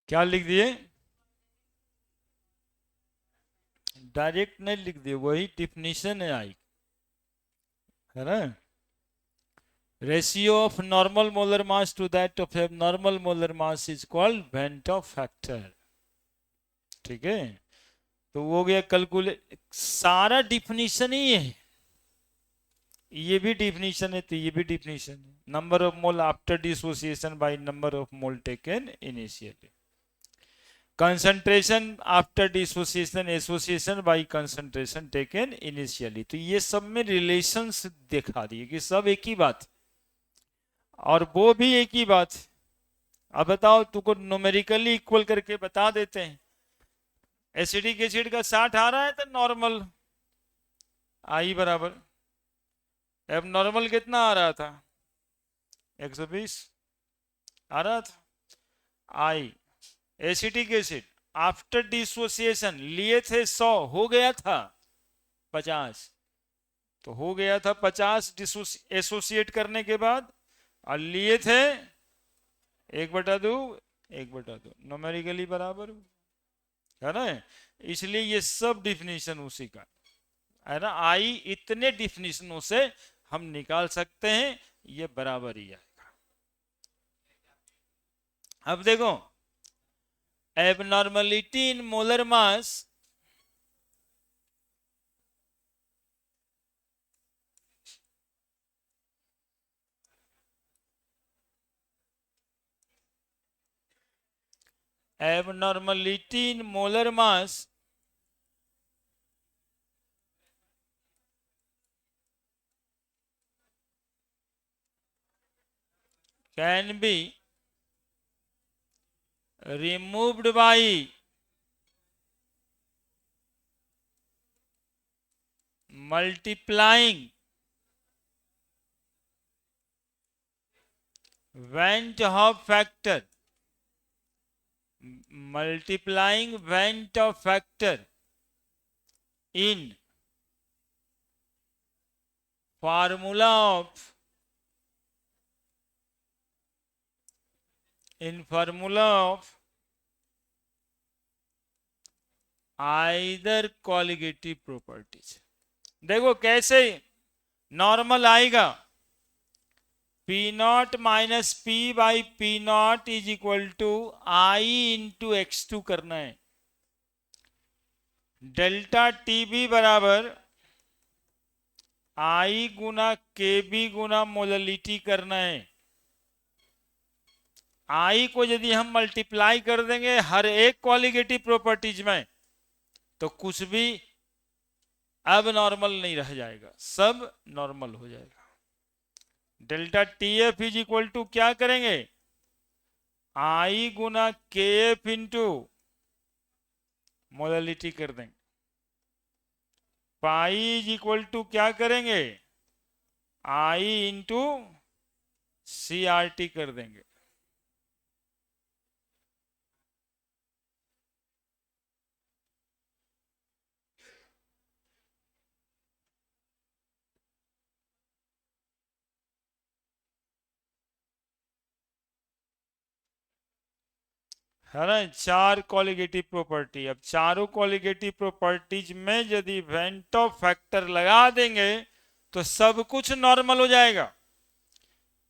क्या लिख दिए, डायरेक्ट नहीं लिख दिए, वही डिफिनीशन है आई, है ना। Ratio of normal molar mass to that of abnormal molar mass is called Van't Hoff factor. ठीक है, तो वो हो गया कैलकुलेट, सारा डिफिनीशन ही है। ये भी डिफिनीशन है तो ये भी डिफिनीशन है। Number of mole after dissociation by number of mole taken initially, concentration after dissociation association by concentration taken initially. तो ये सब में रिलेशंस दिखा दिए कि सब एक ही बात, और वो भी एक ही बात। अब बताओ, तुमको न्यूमेरिकली इक्वल करके बता देते हैं। एसिडिक एसिड का 60 आ रहा है तो नॉर्मल आई बराबर, अब नॉर्मल कितना आ रहा था, 120 आ रहा था। आई एसिटिक एसिड आफ्टर डिसोसिएशन लिए थे 100, हो गया था 50, तो हो गया था 50 एसोसिएट करने के बाद, और लिए थे 1/2, 1/2 न्यूमेरिकली बराबर, है ना। इसलिए ये सब डिफिनीशन उसी का है ना। आई इतने डिफिनीशनों से हम निकाल सकते हैं, ये बराबर ही आएगा। अब देखो, abnormality in molar mass abnormality in molar mass can be removed by multiplying Van 't Hoff factor, multiplying Van 't Hoff factor in formula of either colligative properties। देखो कैसे नॉर्मल आएगा, P naught minus P by P naught is equal to i into x2 करना है। Delta T B बराबर आई गुना के B गुना molality करना है। आई को यदि हम मल्टीप्लाई कर देंगे हर एक क्वालिटेटिव प्रॉपर्टीज में, तो कुछ भी अब नॉर्मल नहीं रह जाएगा, सब नॉर्मल हो जाएगा। Delta T F is equal to क्या करेंगे, आई गुना के एफ इंटू मोललिटी कर देंगे। पाई इज इक्वल टू क्या करेंगे, आई इंटू सी आर टी कर देंगे। है ना, 4 कॉलिगेटिव प्रॉपर्टी। अब चारों कॉलिगेटिव प्रॉपर्टीज में यदि वेंटो फैक्टर लगा देंगे तो सब कुछ नॉर्मल हो जाएगा।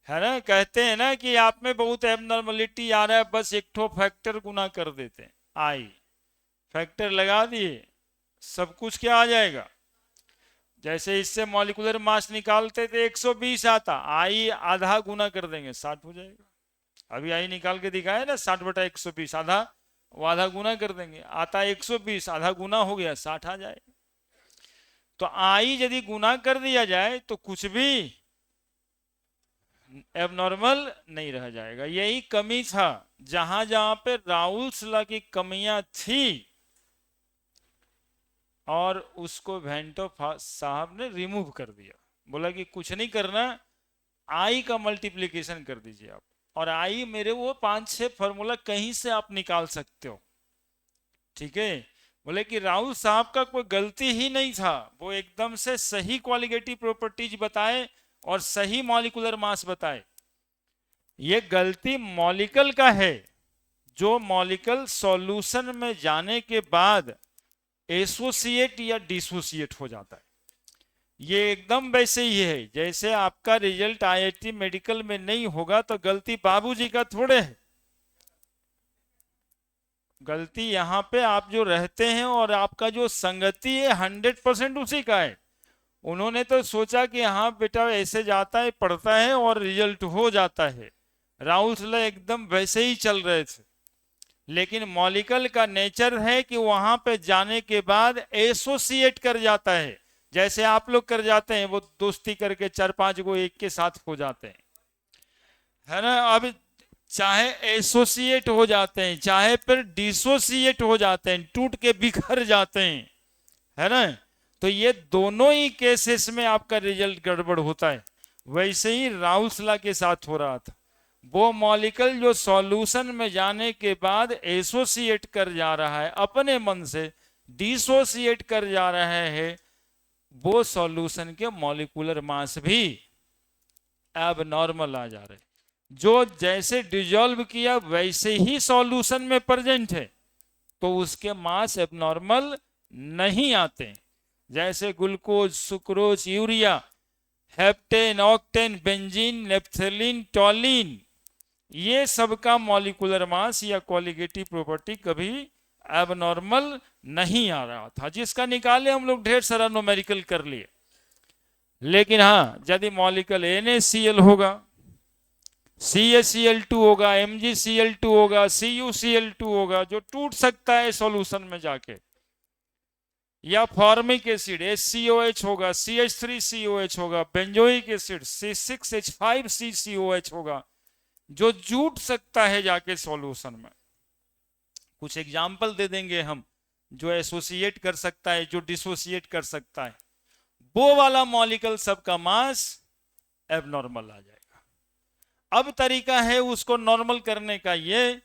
है ना, कहते हैं ना कि आप में बहुत एबनॉर्मलिटी आ रहा है, बस एक ठो फैक्टर गुना कर देते हैं, आई फैक्टर लगा दिए सब कुछ क्या आ जाएगा। जैसे इससे मॉलिक्यूलर मास निकालते थे 120 आता, आई आधा गुना कर देंगे 60 हो जाएगा। अभी आई निकाल के दिखाया ना, 60/120 आधा, वो आधा गुना कर देंगे, आता 120 आधा गुना हो गया 60 आ जाएगा। तो आई यदि गुना कर दिया जाए तो कुछ भी एबनॉर्मल नहीं रह जाएगा। यही कमी था, जहां जहां पे राउल्स लॉ की कमियां थी और उसको वेंटो साहब ने रिमूव कर दिया। बोला कि कुछ नहीं करना, आई का मल्टीप्लीकेशन कर दीजिए आप, और आई मेरे वो 5-6 फॉर्मूला कहीं से आप निकाल सकते हो। ठीक है, बोले कि राहुल साहब का कोई गलती ही नहीं था, वो एकदम से सही क्वालिटेटिव प्रॉपर्टीज बताए और सही मॉलिक्यूलर मास बताए। ये गलती मॉलिक्यूल का है, जो मॉलिक्यूल सॉल्यूशन में जाने के बाद एसोसिएट या डिसोसिएट हो जाता है। ये एकदम वैसे ही है जैसे आपका रिजल्ट आईआईटी मेडिकल में नहीं होगा तो गलती बाबूजी का थोड़े है, गलती यहाँ पे आप जो रहते हैं और आपका जो संगति है 100% उसी का है। उन्होंने तो सोचा कि हाँ बेटा ऐसे जाता है पढ़ता है और रिजल्ट हो जाता है, राहुल सल्ला एकदम वैसे ही चल रहे थे। लेकिन मॉलिक्यूल का नेचर है कि वहां पे जाने के बाद एसोसिएट कर जाता है, जैसे आप लोग कर जाते हैं, वो दोस्ती करके 4-5 गो एक के साथ हो जाते हैं। है ना, अब चाहे एसोसिएट हो जाते हैं चाहे फिर डिसोसिएट हो जाते हैं, टूट के बिखर जाते हैं। है ना, तो ये दोनों ही केसेस में आपका रिजल्ट गड़बड़ होता है। वैसे ही राउल्स लॉ के साथ हो रहा था, वो मॉलिक्यूल जो सॉल्यूशन में जाने के बाद एसोसिएट कर जा रहा है, अपने मन से डिसोसिएट कर जा रहा है, वो सॉल्यूशन के मॉलिक्यूलर मास भी अब नॉर्मल आ जा रहे, जो जैसे डिजॉल्व किया वैसे ही सॉल्यूशन में प्रेजेंट है, तो उसके मास एबनॉर्मल नहीं आते। जैसे glucose, sucrose, urea, heptane, octane, benzene, naphthalene, टॉलिन, ये सबका मॉलिक्यूलर मास या क्वालिटेटिव प्रॉपर्टी कभी एबनॉर्मल नहीं आ रहा था, जिसका निकाले हम लोग ढेर सारा न्यूमेरिकल कर लिए। लेकिन हाँ, यदि मॉलिक्यूल NaCl होगा, CaCl2 होगा, MgCl2 होगा, CuCl2 होगा, जो टूट सकता है सॉल्यूशन में जाके, या फॉर्मिक एसिड HCOH होगा, CH3COH होगा, बेंजोइक एसिड C6H5CCOH होगा, जो जुट सकता है जाके सॉल्यूशन में। कुछ एग्जाम्पल दे देंगे हम, जो एसोसिएट कर सकता है, जो डिसोसिएट कर सकता है, वो वाला मॉलिक्यूल सबका मास एबनॉर्मल आ जाएगा। अब तरीका है उसको नॉर्मल करने का ये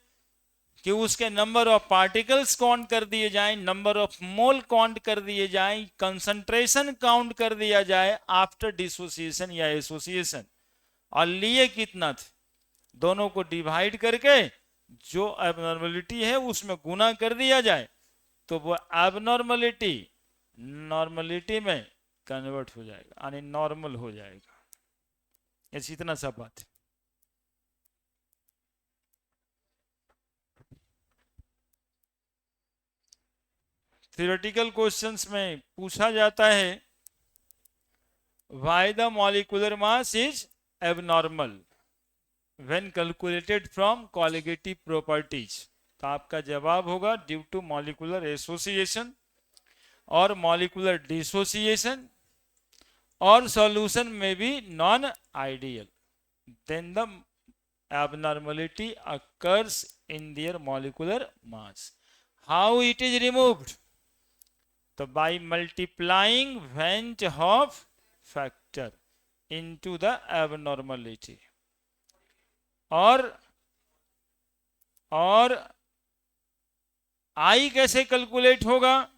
कि उसके नंबर ऑफ पार्टिकल्स काउंट कर दिए जाएं, नंबर ऑफ मोल काउंट कर दिए जाएं, कंसंट्रेशन काउंट कर दिया जाए आफ्टर डिसोसिएशन या एसोसिएशन, और लिए कितना थे दोनों को डिवाइड करके जो एबनॉर्मलिटी है उसमें गुना कर दिया जाए, तो वो एबनॉर्मलिटी नॉर्मलिटी में कन्वर्ट हो जाएगा, यानी नॉर्मल हो जाएगा। ऐसी इतना सा बात है। थियोरेटिकल क्वेश्चंस में पूछा जाता है why the molecular mass is abnormal when calculated from qualitative properties, तो आपका जवाब होगा ड्यू टू मॉलिक्यूलर एसोसिएशन और मॉलिक्यूलर डिसोसिएशन, और सॉल्यूशन में भी non ideal, then the abnormality occurs in their molecular mass. How it is removed? तो by multiplying Van 't Hoff factor into the abnormality, और आई कैसे कैलकुलेट होगा?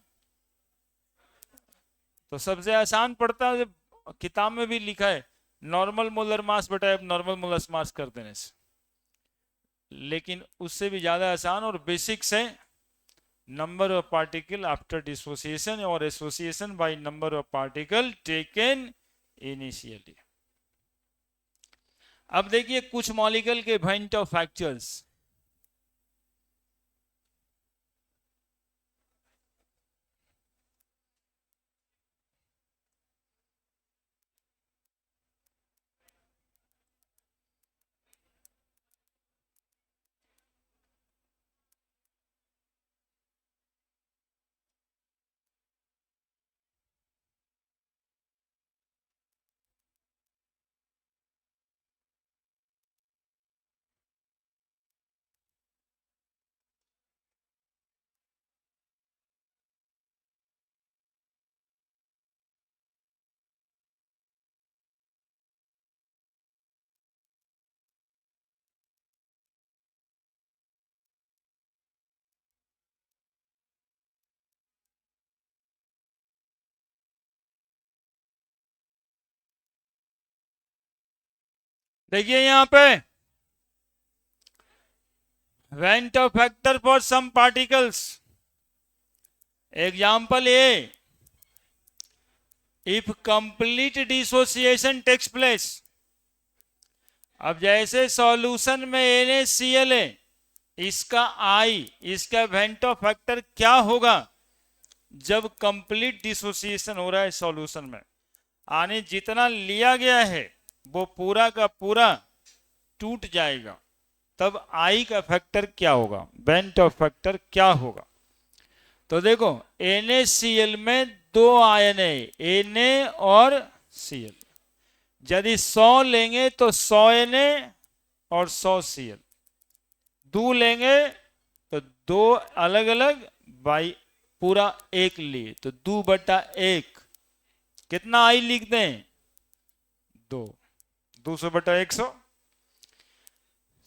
तो सबसे आसान पड़ता है, किताब में भी लिखा है, नॉर्मल मोलर मास बटा एबनॉर्मल मोलर मास कर देने से। लेकिन उससे भी ज्यादा आसान और बेसिक है number of particle after dissociation और association by number of particle taken initially. अब देखिए कुछ मॉलिक्यूल के इवेंट ऑफ फैक्टर्स। देखिए यहां पे event of factor for some particles. Example A, if complete dissociation takes place. अब जैसे सॉल्यूशन में NaCl है, इसका इसका इवेंट ऑफ फैक्टर क्या होगा जब कंप्लीट डिसोसिएशन हो रहा है सॉल्यूशन में। आने जितना लिया गया है वो पूरा का पूरा टूट जाएगा, तब I का फैक्टर क्या होगा, इवेंट ऑफ फैक्टर क्या होगा। तो देखो NaCl में 2 आयन है, Na और Cl। यदि 100 लेंगे तो 100 Na और 100 Cl। 2 लेंगे तो 2 अलग अलग बाई पूरा 1 लिए तो 2/1। कितना I लिख दें, 2। 200/100।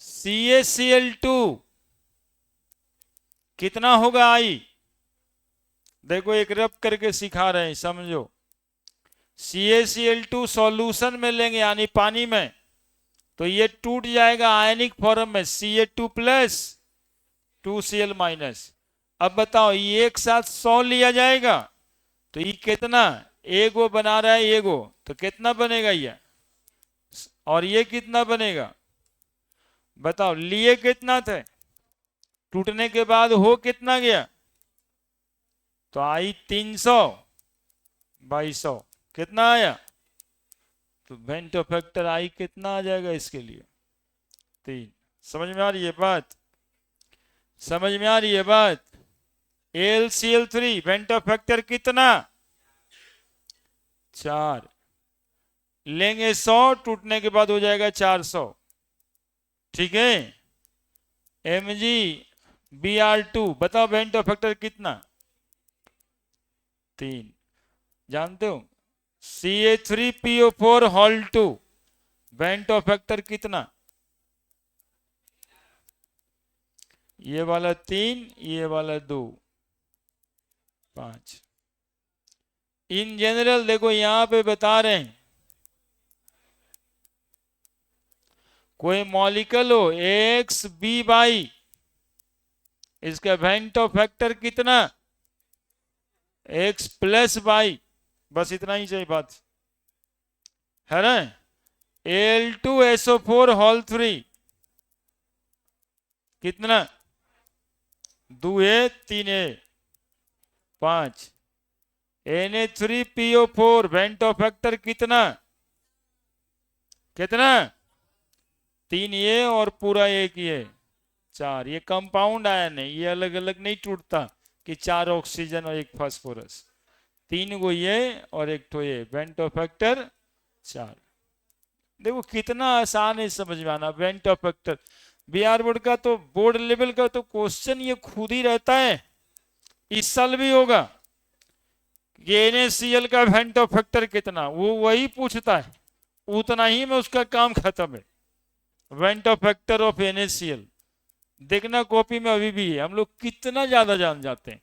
CaCl2 कितना होगा I। देखो एक रब करके सिखा रहे हैं, समझो। CaCl2 सॉल्यूशन में लेंगे यानी पानी में, तो ये टूट जाएगा आयनिक फॉर्म में Ca2 प्लस 2Cl-। अब बताओ ये एक साथ 100 लिया जाएगा तो ये कितना, एगो बना रहा है एगो, तो कितना बनेगा ये, और ये कितना बनेगा बताओ। लिए कितना थे, टूटने के बाद हो कितना गया, तो I 300/100 कितना आया, तो इवेंट ऑफ फैक्टर I कितना आ जाएगा इसके लिए, 3। समझ में आ रही है बात, समझ में आ रही है बात। AlCl3 इवेंट ऑफ फैक्टर कितना, 4 लेंगे 100, टूटने के बाद हो जाएगा 400। ठीक है। MgBr2 बताओ इवेंट ऑफ फैक्टर कितना, 3। जानते हो Ca3PO4 2 इवेंट ऑफ फैक्टर कितना, ये वाला 3, ये वाला 2, 5। इन जनरल देखो यहां पे बता रहे हैं, कोई मॉलिक्यूल हो XB/, इसका इवेंट ऑफ फैक्टर कितना, X+/, बस इतना ही चाहिए बात है ना। Al2SO4 3 कितना, 2A 3A 5। Na3PO4 event of factor कितना, कितना 3A और पूरा 1 ये 4। ये कंपाउंड आयन है, ये अलग अलग नहीं टूटता कि 4 ऑक्सीजन और 1 फास्फोरस, 3 गो ये और 1 ठो ये, इवेंट ऑफ फैक्टर 4। देखो कितना आसान है समझ में आना event of factor. BR board का तो बोर्ड लेवल का तो क्वेश्चन ये खुद ही रहता है, इस साल भी होगा कि NaCl का इवेंट ऑफ फैक्टर कितना, वो वही पूछता है, उतना ही में उसका काम खत्म है। Event of factor of NaCl देखना कॉपी में अभी भी है, हम लोग कितना ज्यादा जान जाते हैं,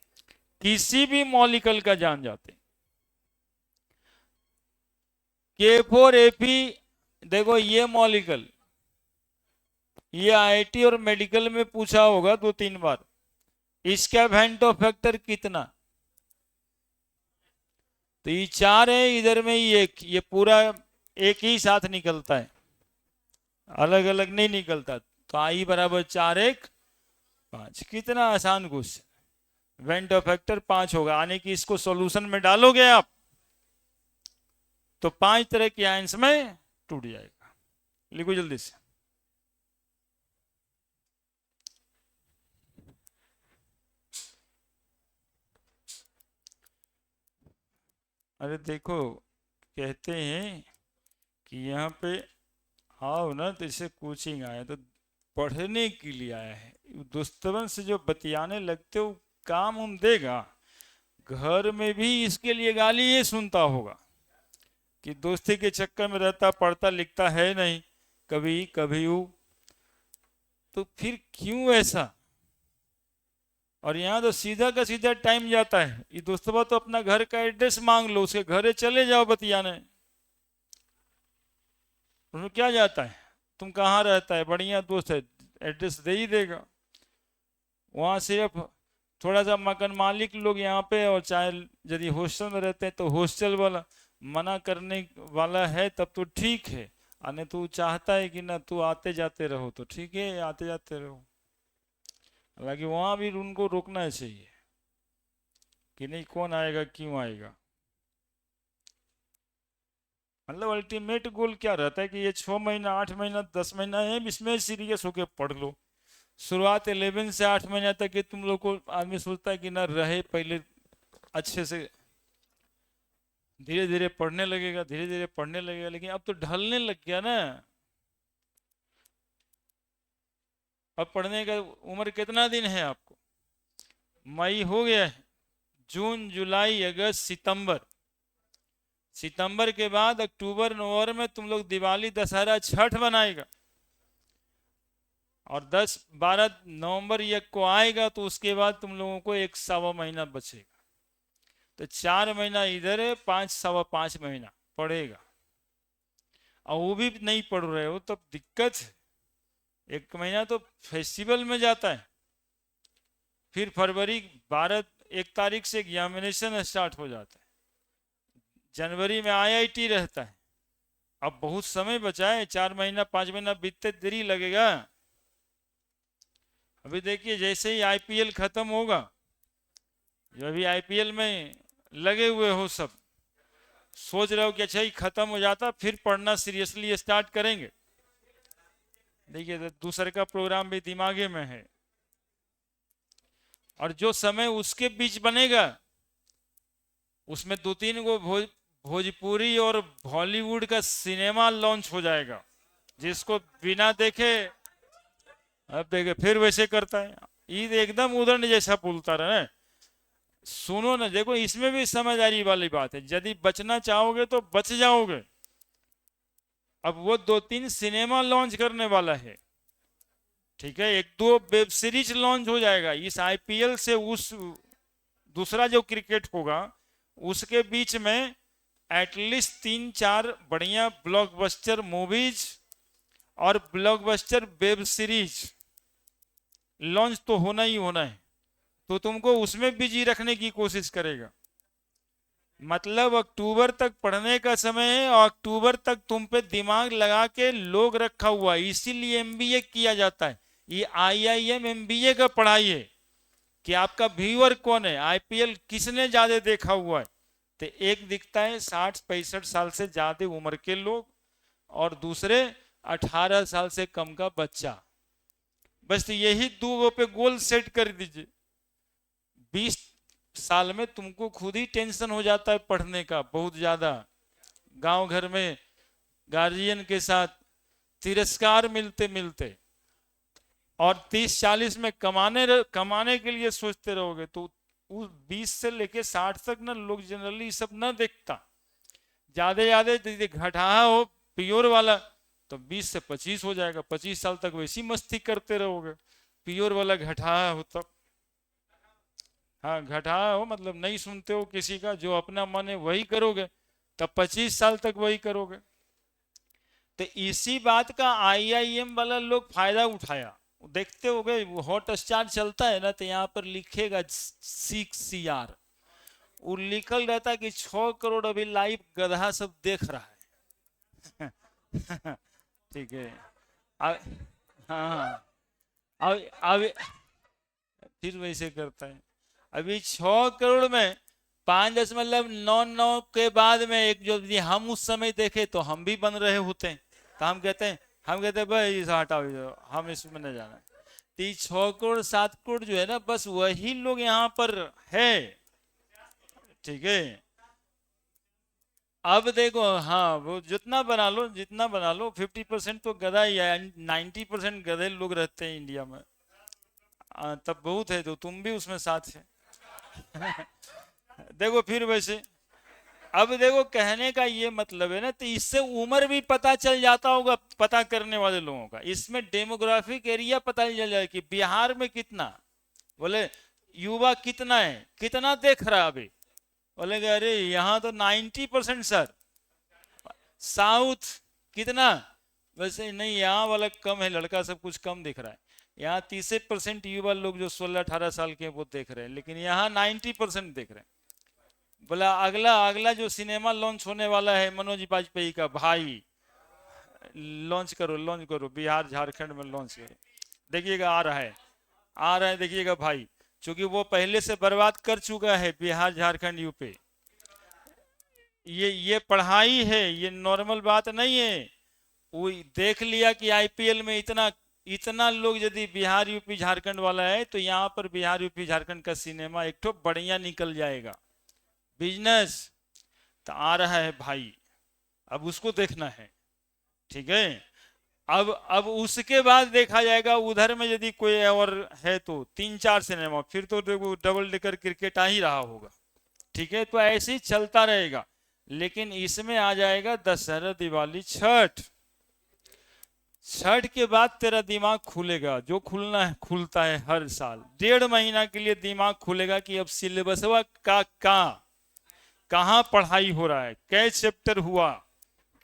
किसी भी मॉलिक्यूल का जान जाते हैं। K4Fe देखो ये मॉलिक्यूल, ये आईआईटी और मेडिकल में पूछा होगा 2-3 बार। इसका वेंटो फैक्टर कितना? तो ये 4 है, इधर में ही 1, ये पूरा एक ही साथ निकलता है, अलग अलग नहीं निकलता। तो आई बराबर 4 1 5। कितना आसान क्वेश्चन। वेंटो फैक्टर 5 होगा, यानी कि इसको सॉल्यूशन में डालोगे आप तो 5 तरह के आयंस में टूट जाएगा। लिखो जल्दी से। अरे देखो, कहते हैं कि यहाँ पे आओ ना तो इसे कोचिंग आया तो पढ़ने के लिए आया है। दोस्तों से जो बतियाने लगते हो काम उन देगा, घर में भी इसके लिए गाली ये सुनता होगा कि दोस्ती के चक्कर में रहता, पढ़ता लिखता है नहीं, कभी कभी वो। तो फिर क्यों ऐसा? और यहाँ तो सीधा का सीधा टाइम जाता है। ये दोस्तों तो अपना घर का एड्रेस मांग लो, उसके घरे चले जाओ बतियाने। उसमें क्या जाता है, तुम कहाँ रहता है, बढ़िया दोस्त है, एड्रेस दे ही देगा। वहाँ सिर्फ थोड़ा सा मकान मालिक लोग यहाँ पे, और चाहे यदि हॉस्टल में रहते हैं तो हॉस्टल वाला मना करने वाला है तब तो ठीक है, आने तो चाहता है कि ना तू आते जाते रहो तो ठीक है, आते जाते रहो। हालांकि वहाँ भी उनको रोकना चाहिए कि नहीं, कौन आएगा क्यों आएगा। मतलब अल्टीमेट गोल क्या रहता है कि ये 6 महीना 8 महीना 10 महीना है, इसमें सीरियस होके पढ़ लो। शुरुआत 11 से 8 महीना तक के तुम लोग को आदमी सोचता है कि ना रहे, पहले अच्छे से धीरे धीरे पढ़ने लगेगा, धीरे धीरे पढ़ने लगेगा, लेकिन अब तो ढलने लग गया ना। अब पढ़ने का उम्र कितना दिन है आपको? मई हो गया है, जून जुलाई अगस्त सितंबर, सितंबर के बाद अक्टूबर नवंबर में तुम लोग दिवाली दशहरा छठ बनाएगा, और 10-12 नवंबर एक को आएगा तो उसके बाद तुम लोगों को 1-1.25 महीना बचेगा। तो 4 महीना इधर है, 5-5.25 महीना पड़ेगा, और वो भी नहीं पढ़ रहे हो तब दिक्कत है। 1 महीना तो फेस्टिवल में जाता है, फिर फरवरी 1 तारीख से एग्जामिनेशन स्टार्ट हो जाता है, जनवरी में आईआईटी रहता है। अब बहुत समय बचा है, 4 महीना 5 महीना बीतते देरी लगेगा। अभी देखिए जैसे ही आईपीएल खत्म होगा, जो अभी आईपीएल में लगे हुए हो सब, सोच रहे हो कि अच्छा ही खत्म हो जाता फिर पढ़ना सीरियसली स्टार्ट करेंगे। देखिए तो दूसरे का प्रोग्राम भी दिमागे में है, और जो समय उसके बीच बनेगा उसमें 2-3 को भोजपुरी और बॉलीवुड का सिनेमा लॉन्च हो जाएगा, जिसको बिना देखे अब देखे फिर वैसे करता है। ईद एकदम उदंड जैसा बोलता रहे। सुनो ना, देखो इसमें भी समझदारी वाली बात है, यदि बचना चाहोगे तो बच जाओगे। अब वो 2-3 सिनेमा लॉन्च करने वाला है, ठीक है, 1-2 वेब सीरीज लॉन्च हो जाएगा इस आईपीएल से। उस दूसरा जो क्रिकेट होगा उसके बीच में एटलीस्ट 3-4 बढ़िया ब्लॉकबस्टर मूवीज और ब्लॉकबस्टर वेब सीरीज लॉन्च तो होना ही होना है। तो तुमको उसमें बिजी रखने की कोशिश करेगा। मतलब अक्टूबर तक पढ़ने का समय है, और अक्टूबर तक तुम पे दिमाग लगा के लोग रखा हुआ है, इसीलिए एमबीए किया जाता है। ये आईआईएम एमबीए का पढ़ाई है कि आपका व्यूअर कौन है, आईपीएल किसने ज्यादा देखा हुआ है। तो एक दिखता है 60-65 साल से ज्यादा उम्र के लोग, और दूसरे 18 साल से कम का बच्चा। बस यही 2 पे गोल सेट कर दीजिए। 20 साल में तुमको खुद ही टेंशन हो जाता है पढ़ने का बहुत ज्यादा, गांव घर में गार्जियन के साथ तिरस्कार मिलते मिलते, और 30-40 में कमाने के लिए सोचते रहोगे तो उस 20 से लेके 60 तक ना लोग जनरली सब ना देखता। ज्यादा घटा हो प्योर वाला तो 20 से 25 हो जाएगा, 25 साल तक वैसी मस्ती करते रहोगे। प्योर वाला घटा हो तब, हाँ घटा हो मतलब नहीं सुनते हो किसी का, जो अपना मन है वही करोगे, तब 25 साल तक वही करोगे। तो इसी बात का IIM वाला लोग फायदा उठाया। देखते हो गए हॉट स्टार चलता है ना, तो यहाँ पर लिखेगा 6CR, वो लिखल रहता है कि 6 करोड़ अभी लाइव गधा सब देख रहा है। ठीक है। अब हाँ, अब फिर वैसे करता है। अभी 6 करोड़ में 5.99 के बाद में एक जो हम उस समय देखे तो हम भी बन रहे होते हैं, तो हम कहते हैं भाई इसे हटाओ, हम इसमें नहीं जाना। तो 6 करोड़ 7 करोड़ जो है ना, बस वही लोग यहाँ पर है। ठीक है। अब देखो, हाँ वो जितना बना लो, जितना बना लो, 50% तो गधा ही है, 90% गधे लोग रहते हैं इंडिया में। तब बहुत है, तो तुम भी उसमें साथ है। देखो फिर वैसे, अब देखो कहने का ये मतलब है ना, तो इससे उम्र भी पता चल जाता होगा पता करने वाले लोगों का। इसमें डेमोग्राफिक एरिया पता चल जाए कि बिहार में कितना, बोले युवा कितना है, कितना देख रहा है अभी, बोले अरे यहाँ तो 90% सर। साउथ कितना, वैसे नहीं यहाँ वाला कम है, लड़का सब कुछ कम दिख रहा है। यहाँ 30% युवा लोग जो 16-18 साल के वो देख रहे हैं, लेकिन यहाँ 90% देख रहे हैं। बोला अगला अगला जो सिनेमा लॉन्च होने वाला है मनोज वाजपेयी का, भाई लॉन्च करो बिहार झारखंड में लॉन्च करो, देखिएगा आ रहा है, आ रहा है, देखिएगा भाई। क्योंकि वो पहले से बर्बाद कर चुका है बिहार झारखंड यूपी। ये पढ़ाई है, ये नॉर्मल बात नहीं है। वो देख लिया कि IPL में इतना इतना लोग यदि बिहार यूपी झारखंड वाला है, तो यहाँ पर बिहार यूपी झारखंड का सिनेमा एक तो बढ़िया निकल जाएगा, बिजनेस तो आ रहा है भाई, अब उसको देखना है। ठीक है। अब उसके बाद देखा जाएगा उधर में यदि कोई और है तो 3-4 सिनेमा, फिर तो देखो डबल डेकर क्रिकेट आ ही रहा होगा। ठीक है, तो ऐसे ही चलता रहेगा। लेकिन इसमें आ जाएगा दशहरा, दिवाली, छठ। छठ के बाद तेरा दिमाग खुलेगा, जो खुलना है खुलता है हर साल। 1.5 महीना के लिए दिमाग खुलेगा कि अब सिलेबस का कहाँ पढ़ाई हो रहा है, कै चैप्टर हुआ,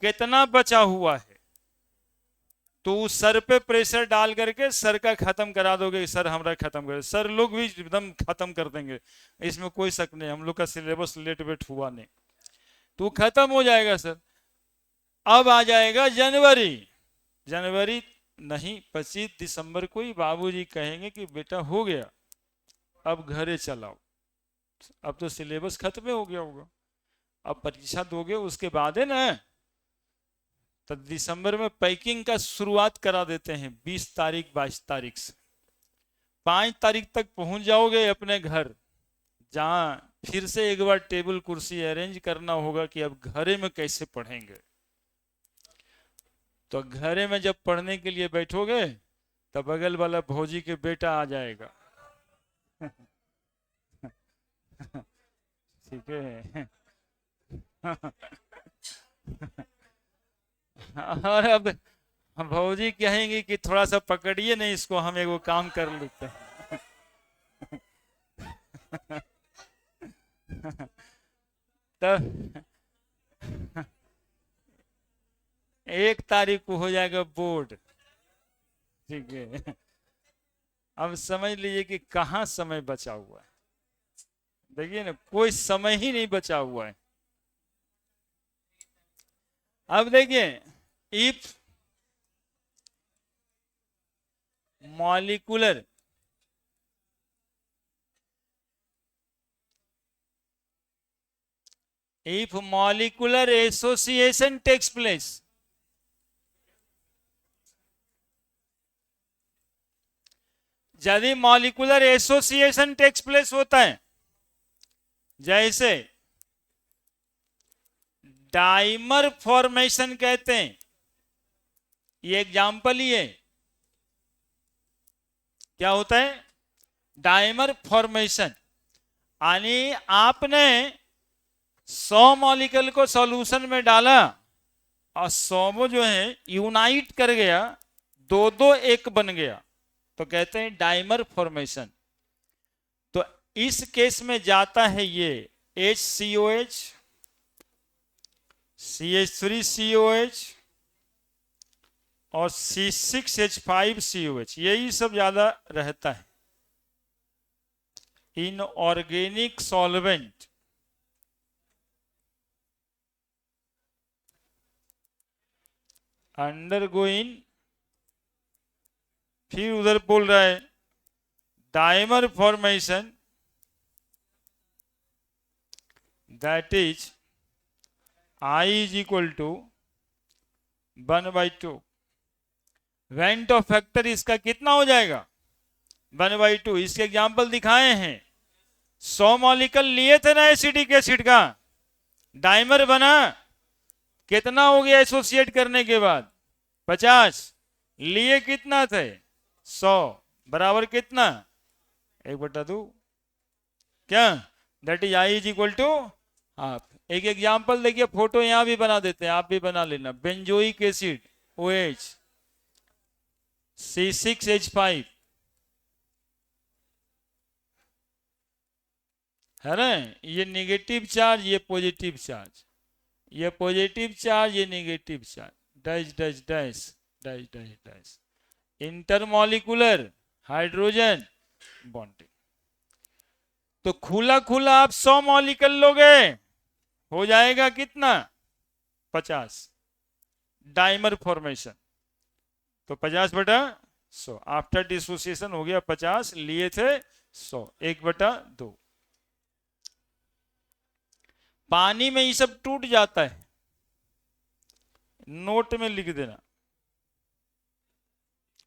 कितना बचा हुआ है। तो उस सर पे प्रेशर डाल करके सर का खत्म करा दोगे, सर हमारा खत्म कर, सर लोग भी एकदम खत्म कर देंगे, इसमें कोई शक नहीं। हम लोग का सिलेबस लेट वेट हुआ नहीं, तो खत्म हो जाएगा सर। अब आ जाएगा जनवरी, जनवरी नहीं 25 दिसंबर को ही बाबूजी कहेंगे कि बेटा हो गया, अब घरे चलाओ, अब तो सिलेबस खत्म हो गया होगा, अब परीक्षा दोगे उसके बाद है ना। तो दिसंबर में पैकिंग का शुरुआत करा देते हैं 20 तारीख 22 तारीख से। 5 तारीख तक पहुंच जाओगे अपने घर, जहां फिर से एक बार टेबल कुर्सी अरेंज करना होगा कि अब घरे में कैसे पढ़ेंगे। तो घरे में जब पढ़ने के लिए बैठोगे, तब बगल वाला भौजी के बेटा आ जाएगा। ठीक है। और अब भौजी कहेंगे कि थोड़ा सा पकड़िए नहीं इसको, हम एगो काम कर लेते हैं। तब 1 तारीख को हो जाएगा बोर्ड। ठीक है। अब समझ लीजिए कि कहाँ समय बचा हुआ है। देखिए ना, कोई समय ही नहीं बचा हुआ है। अब देखिए, if molecular association takes place, यदि मॉलिक्यूलर एसोसिएशन टेक्स प्लेस होता है, जैसे डाइमर फॉर्मेशन कहते हैं, ये एग्जाम्पल ही है। क्या होता है डाइमर फॉर्मेशन, यानी आपने 100 मॉलिक्यूल को सॉल्यूशन में डाला और 100 जो है यूनाइट कर गया, 2-2 एक बन गया, तो कहते हैं डाइमर फॉर्मेशन। तो इस केस में जाता है ये HCOH, CH3COH, और C6H5COH, यही सब ज्यादा रहता है इन ऑर्गेनिक सॉल्वेंट। अंडरगोइंग, फिर उधर बोल रहा है dimer formation, that is I is equal to 1/2। Went Hoff factor इसका कितना हो जाएगा 1/2। इसके एग्जाम्पल दिखाए हैं, 100 मॉलिक्यूल लिए थे ना एसिटिक एसिड का, डाइमर बना, कितना हो गया एसोसिएट करने के बाद 50, लिए कितना थे 100, बराबर कितना 1/2, क्या, that is i is equal to half. एक एग्जाम्पल देखिए, फोटो यहां भी बना देते हैं, आप भी बना लेना। बेंजोइक एसिड OH C6H5 है ना, ये नेगेटिव चार्ज, ये पॉजिटिव चार्ज, ये पॉजिटिव चार्ज, ये negative charge, dash dash dash dash dash dash, intermolecular hydrogen bonding. तो खुला खुला आप 100 मॉलिक्यूल लोगे, हो जाएगा कितना 50, डाइमर फॉर्मेशन, तो 50/100, आफ्टर डिसोसिएशन हो गया 50, लिए थे 100, 1/2। पानी में ये सब टूट जाता है, नोट में लिख देना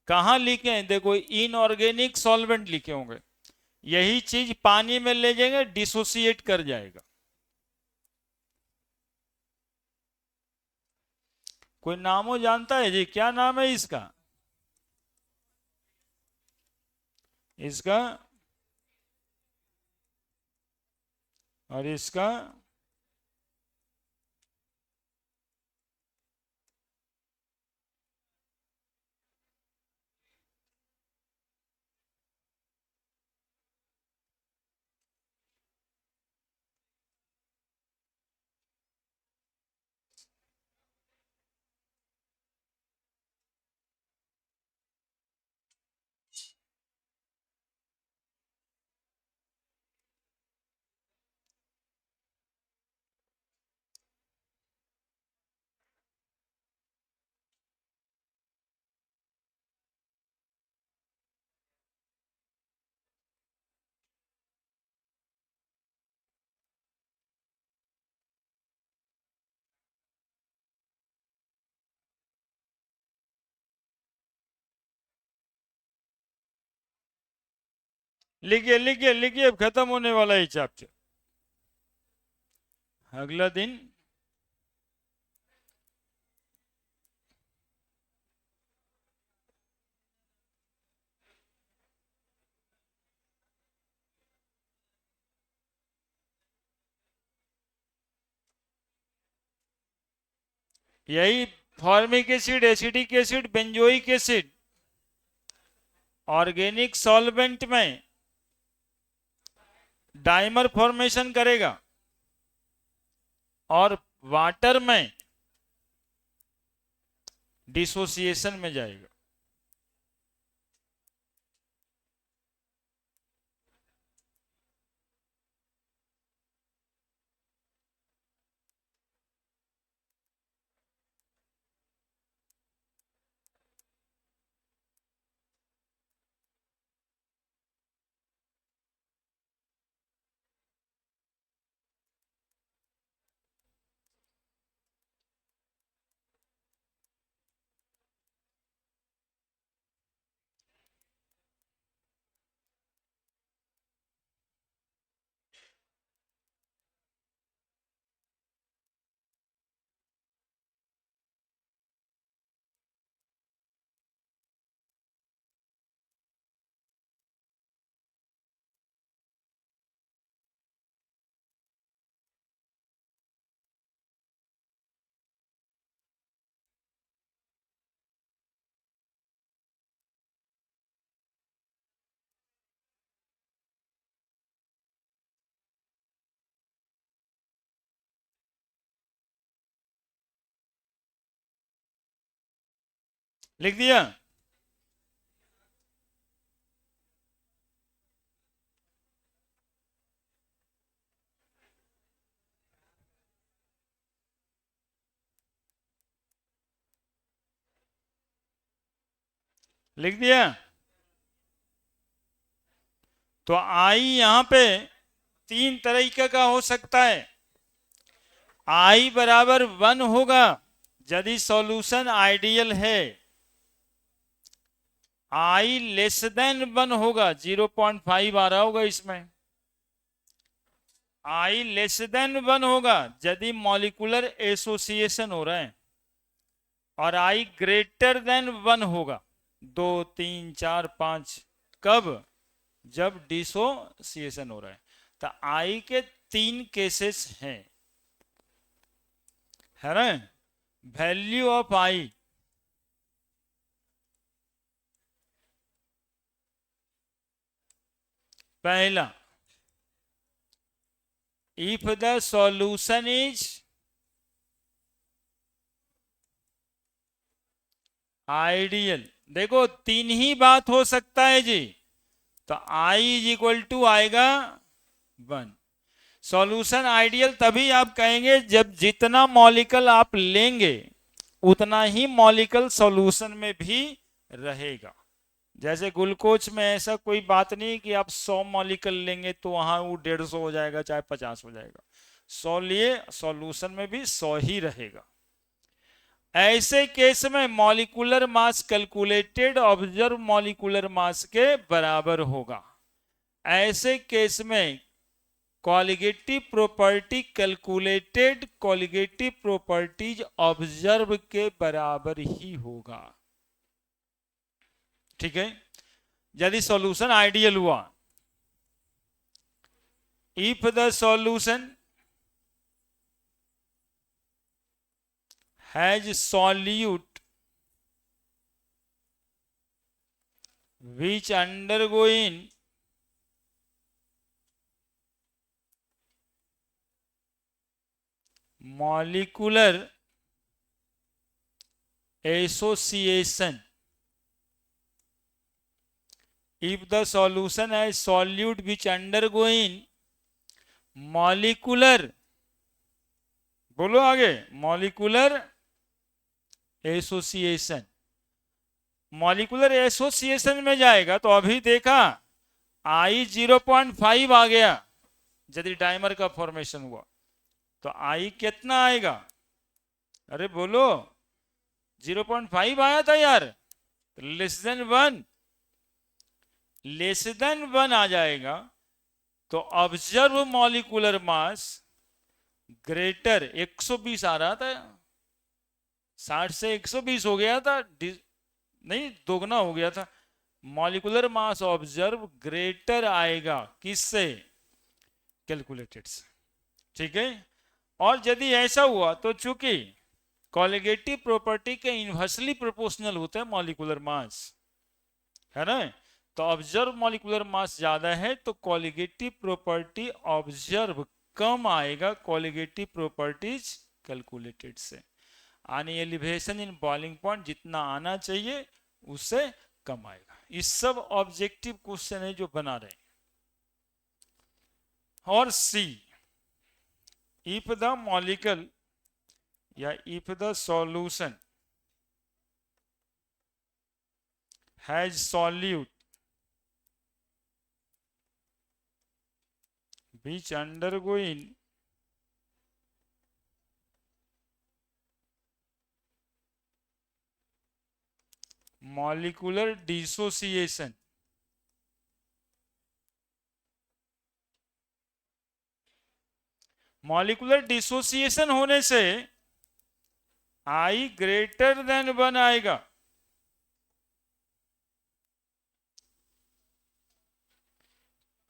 कहां लिखे हैं, देखो इनऑर्गेनिक सॉल्वेंट लिखे होंगे, यही चीज पानी में ले जाएंगे डिसोसिएट कर जाएगा। कोई नामो जानता है जी, क्या नाम है इसका, इसका और इसका, लिखिए लिखिए लिखिए, अब खत्म होने वाला है चैप्टर। अगला दिन यही formic acid, acidic acid, benzoic acid organic solvent में डाइमर फॉर्मेशन करेगा और वाटर में डिसोसिएशन में जाएगा। लिख दिया। लिख दिया। तो आई यहां पे तीन तरीके का हो सकता है। आई बराबर 1 होगा यदि सॉल्यूशन आइडियल है। आई लेस देन 1 होगा, 0.5 आ रहा होगा इसमें। आई लेस देन 1 होगा यदि मॉलिक्यूलर एसोसिएशन हो रहा है। और आई ग्रेटर देन 1 होगा, 2 3 4 5, कब? जब डिसोसिएशन हो रहा है। तो आई के तीन केसेस हैं, है ना। वैल्यू ऑफ आई, पहला, if the solution is ideal. देखो तीन ही बात हो सकता है जी। तो आई इज इक्वल टू आएगा 1। सॉल्यूशन आइडियल तभी आप कहेंगे जब जितना मॉलिक्यूल आप लेंगे उतना ही मॉलिक्यूल सॉल्यूशन में भी रहेगा। जैसे ग्लूकोज में ऐसा कोई बात नहीं कि आप 100 मॉलिक्यूल लेंगे तो वहां वो 150 हो जाएगा चाहे 50 हो जाएगा। 100 लिए सॉल्यूशन में भी 100 ही रहेगा। ऐसे केस में molecular mass calculated observe molecular mass के बराबर होगा। ऐसे केस में colligative property calculated colligative properties observe के बराबर ही होगा। ठीक है। यदि सॉल्यूशन आइडियल हुआ, if the solution has solute which undergoing molecular association, if the solution has solute which undergoing molecular, बोलो आगे, मॉलिक्यूलर एसोसिएशन। मॉलिक्यूलर एसोसिएशन में जाएगा तो अभी देखा आई 0.5 आ गया यदि डाइमर का फॉर्मेशन हुआ। तो आई कितना आएगा? अरे बोलो, 0.5 आया था यार। लेस देन 1, लेस देन 1 आ जाएगा। तो ऑब्जर्व मॉलिक्यूलर मास ग्रेटर 120 आ रहा था, 60 से 120 हो गया था, नहीं दोगुना हो गया था। मॉलिक्यूलर मास ऑब्जर्व ग्रेटर आएगा किससे? कैलकुलेटेड से। ठीक है। और यदि ऐसा हुआ तो चूंकि कॉलिगेटिव प्रॉपर्टी के इनवर्सली प्रोपोर्शनल होते हैं मॉलिक्यूलर मास, है ना। तो ऑब्जर्व मॉलिक्यूलर मास ज्यादा है तो कॉलिगेटिव प्रॉपर्टी ऑब्जर्व कम आएगा कॉलिगेटिव प्रॉपर्टीज कैलकुलेटेड से। यानी एलिवेशन इन बॉइलिंग पॉइंट जितना आना चाहिए उससे कम आएगा। इस सब ऑब्जेक्टिव क्वेश्चन है जो बना रहे हैं। और सी, इफ द मॉलिक्यूल या if the solution has solute which undergoing molecular dissociation, molecular dissociation होने से आई ग्रेटर देन 1 आएगा।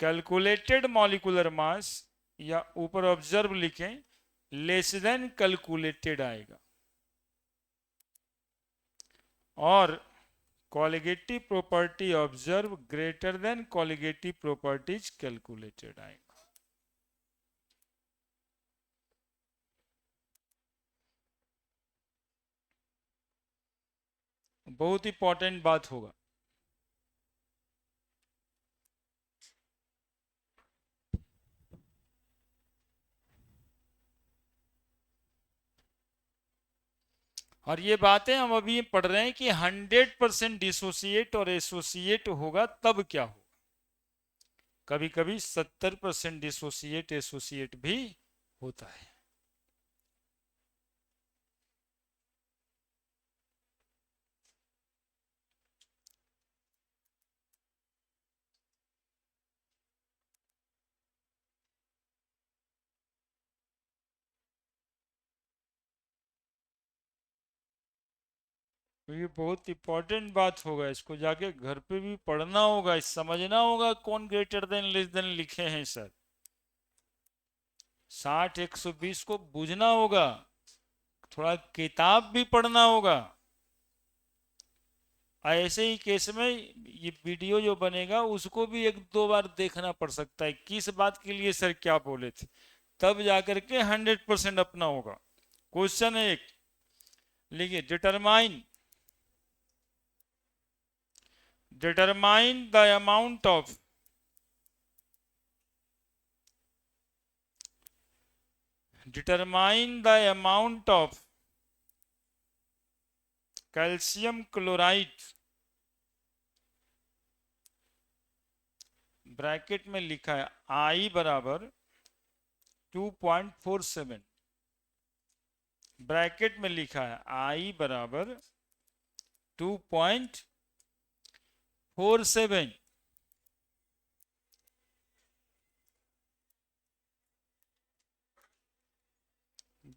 कैलकुलेटेड मॉलिक्यूलर मास या ऊपर ऑब्जर्व लिखें, लेस देन कैलकुलेटेड आएगा। और colligative property observe greater than colligative properties calculated आएगा। बहुत इंपॉर्टेंट बात होगा। और ये बातें हम अभी पढ़ रहे हैं कि 100% डिसोसिएट और एसोसिएट होगा तब क्या होगा। कभी कभी 70% डिसोसिएट एसोसिएट भी होता है। तो ये बहुत इंपॉर्टेंट बात होगा, इसको जाके घर पे भी पढ़ना होगा, समझना होगा कौन ग्रेटर देन लेस देन लिखे हैं सर। 60 120 को बूझना होगा, थोड़ा किताब भी पढ़ना होगा। ऐसे ही केस में ये वीडियो जो बनेगा उसको भी एक दो बार देखना पड़ सकता है, किस बात के लिए सर क्या बोले थे, तब जाकर के 100% अपना होगा। क्वेश्चन है एक, लिखिए determine the amount of calcium chloride, bracket में लिखा है I बराबर 2.47, ब्रैकेट में लिखा है I बराबर 2.47,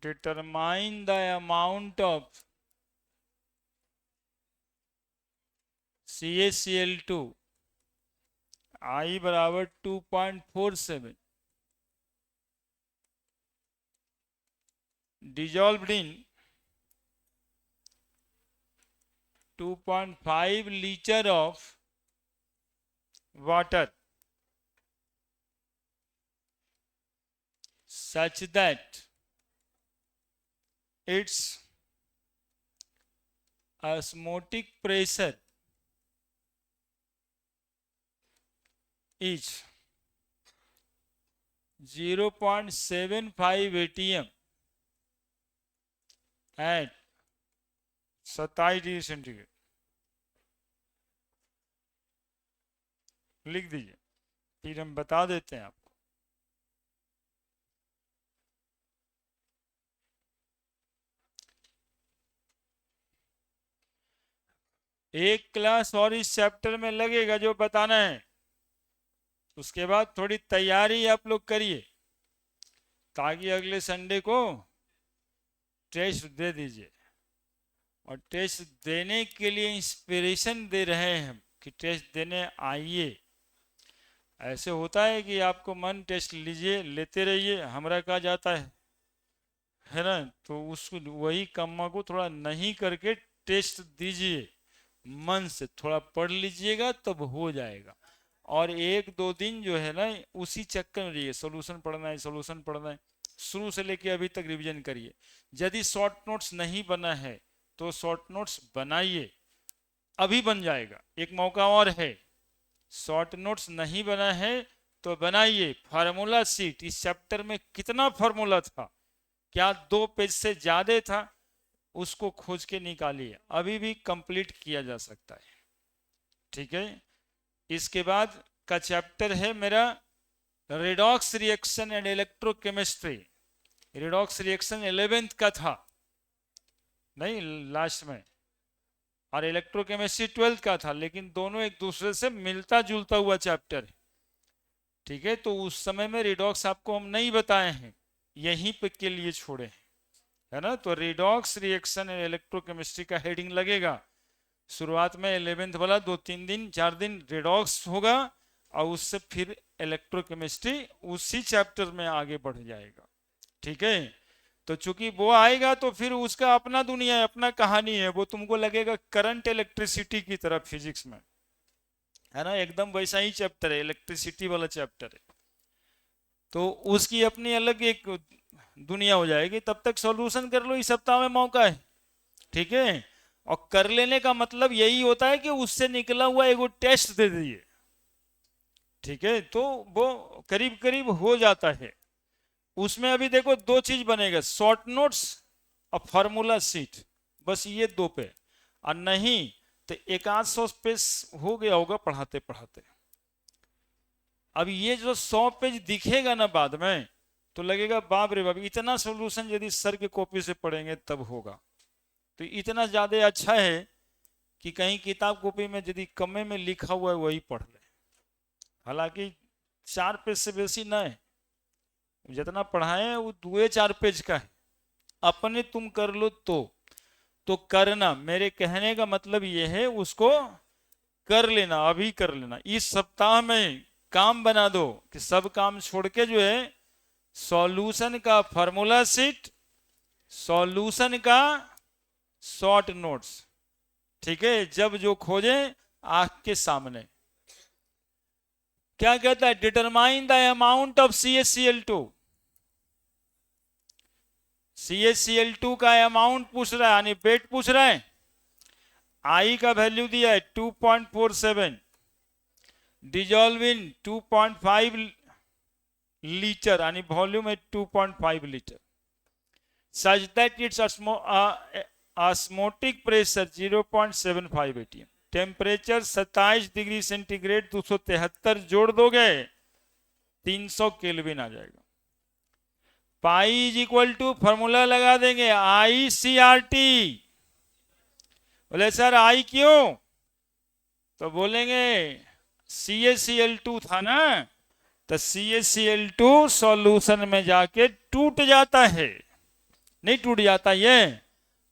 determine the amount of CaCl2, I बराबर 2.47, dissolved in 2.5 liter of water such that its osmotic pressure is 0.75 atm at 27 degree centigrade. लिख दीजिए, फिर हम बता देते हैं आपको। एक क्लास और इस चैप्टर में लगेगा जो बताना है, उसके बाद थोड़ी तैयारी आप लोग करिए ताकि अगले संडे को टेस्ट दे दीजिए। और टेस्ट देने के लिए इंस्पिरेशन दे रहे हैं हम कि टेस्ट देने आइए। ऐसे होता है कि आपको मन टेस्ट लीजिए लेते रहिए, हमरा कहा जाता है ना, तो उसको वही कम्मा को थोड़ा नहीं करके टेस्ट दीजिए, मन से थोड़ा पढ़ लीजिएगा तब हो जाएगा। और एक दो दिन जो है ना उसी चक्कर में रहिए, सोल्यूशन पढ़ना है सोल्यूशन पढ़ना है, शुरू से लेके अभी तक रिवीजन करिए। यदि शॉर्ट नोट्स नहीं बना है तो शॉर्ट नोट्स बनाइए, अभी बन जाएगा, एक मौका और है। शॉर्ट नोट्स नहीं बना है तो बनाइए। फार्मूला सीट, इस चैप्टर में कितना फार्मूला था, क्या 2 पेज से ज्यादा था, उसको खोज के निकालिए, अभी भी कंप्लीट किया जा सकता है। ठीक है, इसके बाद का चैप्टर है मेरा redox reaction and electrochemistry. Redox reaction 11th का था नहीं लास्ट में, और इलेक्ट्रोकेमिस्ट्री 12th का था, लेकिन दोनों एक दूसरे से मिलता जुलता हुआ चैप्टर है। ठीक है, तो उस समय में रिडॉक्स आपको हम नहीं बताए हैं, यहीं पे के लिए छोड़े हैं, है ना। तो रिडॉक्स रिएक्शन एंड इलेक्ट्रोकेमिस्ट्री का हेडिंग लगेगा। शुरुआत में 11th वाला 2-3 दिन 4 दिन रिडॉक्स होगा, और उससे फिर इलेक्ट्रोकेमिस्ट्री उसी चैप्टर में आगे बढ़ जाएगा। ठीक है, तो चूंकि वो आएगा तो फिर उसका अपना दुनिया है, अपना कहानी है, वो तुमको लगेगा करंट इलेक्ट्रिसिटी की तरह फिजिक्स में, है ना, एकदम वैसा ही चैप्टर है, इलेक्ट्रिसिटी वाला चैप्टर है। तो उसकी अपनी अलग एक दुनिया हो जाएगी। तब तक सॉल्यूशन कर लो, इस सप्ताह में मौका है। ठीक है, और कर लेने का मतलब यही होता है कि उससे निकला हुआ एगो टेस्ट दे दिए, ठीक है, तो वो करीब करीब हो जाता है। उसमें अभी देखो दो चीज बनेगा, शॉर्ट नोट्स और फार्मूला सीट, बस ये दो पे, और नहीं तो 100 पेज हो गया होगा पढ़ाते पढ़ाते। अब ये जो 100 पेज दिखेगा ना बाद में, तो लगेगा बाप रे बाप, इतना सॉल्यूशन यदि सर की कॉपी से पढ़ेंगे तब होगा। तो इतना ज्यादा अच्छा है कि कहीं किताब कॉपी में यदि कमे में लिखा हुआ है वही पढ़ ले, हालांकि 4 पेज से बेसी ना है, जितना पढ़ाए वो 2-4 पेज का है, अपने तुम कर लो तो करना, मेरे कहने का मतलब ये है उसको कर लेना, अभी कर लेना, इस सप्ताह में काम बना दो कि सब काम छोड़ के जो है सॉल्यूशन का फार्मूला सीट, सॉल्यूशन का शॉर्ट नोट्स, ठीक है, जब जो खोजे आंख के सामने। क्या कहता है, determine the amount of CaCl2, CaCl2 का अमाउंट पूछ रहा है, यानी वेट पूछ रहा है। आई का वैल्यू दिया है 2.47, डिजॉल्व इन 2.5 लीटर, यानी वॉल्यूम है 2.5 litre, such that it's osmotic pressure 0.75 atm, temperature 27 degree centigrade, 273 जोड़ दोगे 300 केल्विन आ जाएगा। Pi is equal to formula लगा देंगे ICRT। बोले सर आई क्यों, तो बोलेंगे CaCl2 था ना, तो CaCl2 सॉल्यूशन में जाके टूट जाता है, नहीं टूट जाता, ये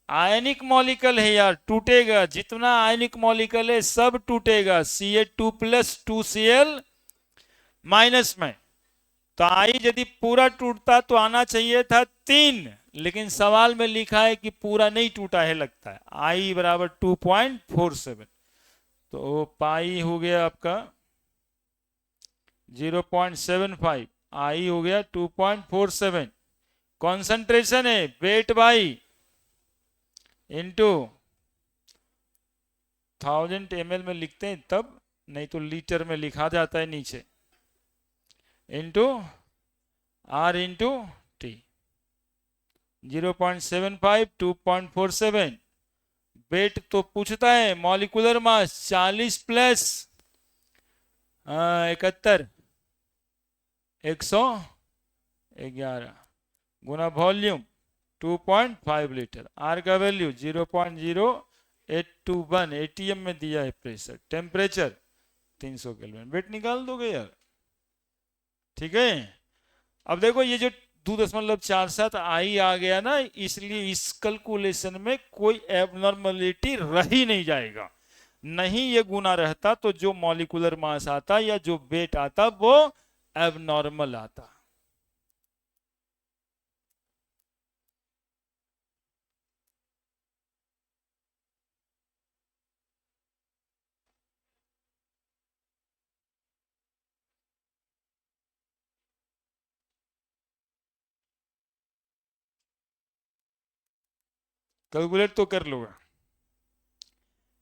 आयनिक मॉलिक्यूल है यार, टूटेगा, जितना आयनिक मॉलिक्यूल है सब टूटेगा, Ca2 प्लस 2Cl माइनस में। तो आई यदि पूरा टूटता तो आना चाहिए था 3, लेकिन सवाल में लिखा है कि पूरा नहीं टूटा है, लगता है आई बराबर 2.47, तो पाई हो गया आपका 0.75, आई हो गया 2.47, कॉन्सेंट्रेशन है वेट बाई इंटू 1000 ml में लिखते हैं तब, नहीं तो लीटर में लिखा जाता है नीचे, into R into T, 0.75 2.47, weight तो पूछता है, मॉलिक्यूलर मास 40 प्लस 71 111 गुना वॉल्यूम 2.5 लीटर, आर का वैल्यू 0.0821 ATM में दिया है प्रेशर, टेम्परेचर 300 केल्विन, वेट निकाल दोगे यार, ठीक है। अब देखो ये जो 2.47 आई आ गया ना, इसलिए इस कैलकुलेशन में कोई एबनॉर्मलिटी रह ही नहीं जाएगा, नहीं ये गुना रहता तो जो मॉलिक्यूलर मास आता या जो वेट आता वो एबनॉर्मल आता। कैलकुलेट तो कर लोगे,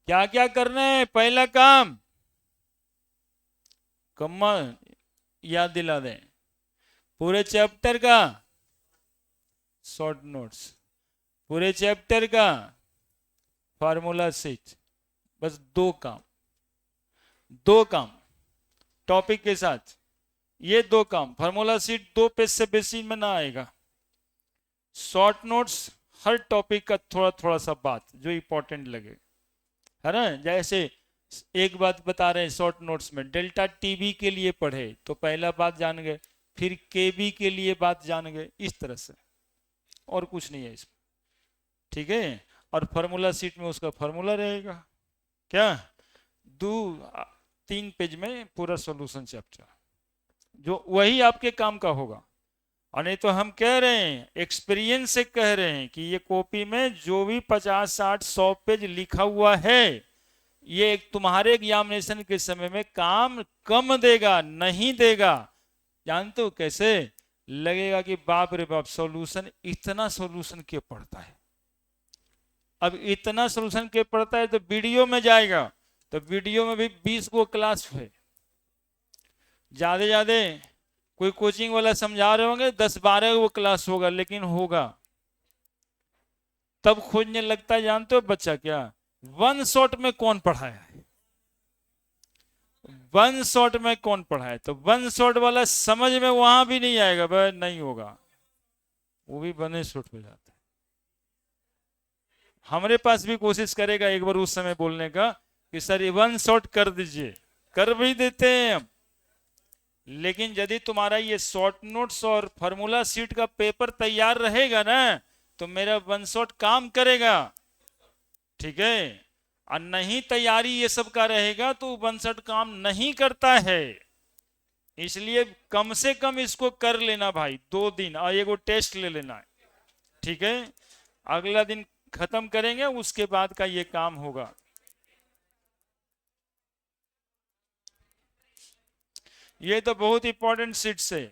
क्या क्या करना है, पहला काम कम्मा याद दिला दें, पूरे चैप्टर का शॉर्ट नोट्स, पूरे चैप्टर का फार्मूला सीट, बस दो काम टॉपिक के साथ, ये दो काम, फार्मूला सीट 2 पेज से बेसी में ना आएगा, शॉर्ट नोट्स हर टॉपिक का थोड़ा थोड़ा सा बात जो इंपॉर्टेंट लगे, है ना। जैसे एक बात बता रहे हैं शॉर्ट नोट्स में, डेल्टा टीबी के लिए पढ़े तो पहला बात जान गए, फिर केबी के लिए बात जान गए, इस तरह से, और कुछ नहीं है इसमें, ठीक है। और फार्मूला सीट में उसका फार्मूला रहेगा, क्या 2-3 पेज में पूरा सॉल्यूशन चैप्टर, जो वही आपके काम का होगा। और नहीं तो हम कह रहे हैं, एक्सपीरियंस से कह रहे हैं कि ये कॉपी में जो भी 50, 60, 100 पेज लिखा हुआ है, ये तुम्हारे एग्जामिनेशन के समय में काम कम देगा, नहीं देगा। जानते हो कैसे लगेगा कि बाप रे बाप, सॉल्यूशन, इतना सॉल्यूशन क्यों पड़ता है। अब इतना सोल्यूशन के पड़ता है तो वीडियो में जाएगा, तो वीडियो में भी 20 को क्लास है, ज्यादा कोई कोचिंग वाला समझा रहे होंगे 10-12 वो क्लास होगा, लेकिन होगा। तब खोजने लगता है, जानते हो बच्चा क्या, वन शॉट में कौन पढ़ाया है, वन शॉट में कौन पढ़ाया, तो वन शॉट वाला समझ में वहां भी नहीं आएगा, भाई नहीं होगा, वो भी वन शॉट हो जाता है। हमारे पास भी कोशिश करेगा एक बार उस समय बोलने का कि सर ये वन शॉट कर दीजिए, कर भी देते हैं हम, लेकिन यदि तुम्हारा ये शॉर्ट नोट्स और फॉर्मूला शीट का पेपर तैयार रहेगा ना, तो मेरा वन शॉट काम करेगा, ठीक है। और नहीं तैयारी ये सब का रहेगा तो वन शॉट काम नहीं करता है। इसलिए कम से कम इसको कर लेना भाई, 2 दिन और एगो टेस्ट ले लेना है, ठीक है। अगला दिन खत्म करेंगे, उसके बाद का ये काम होगा। ये तो बहुत इंपॉर्टेंट शीट्स है।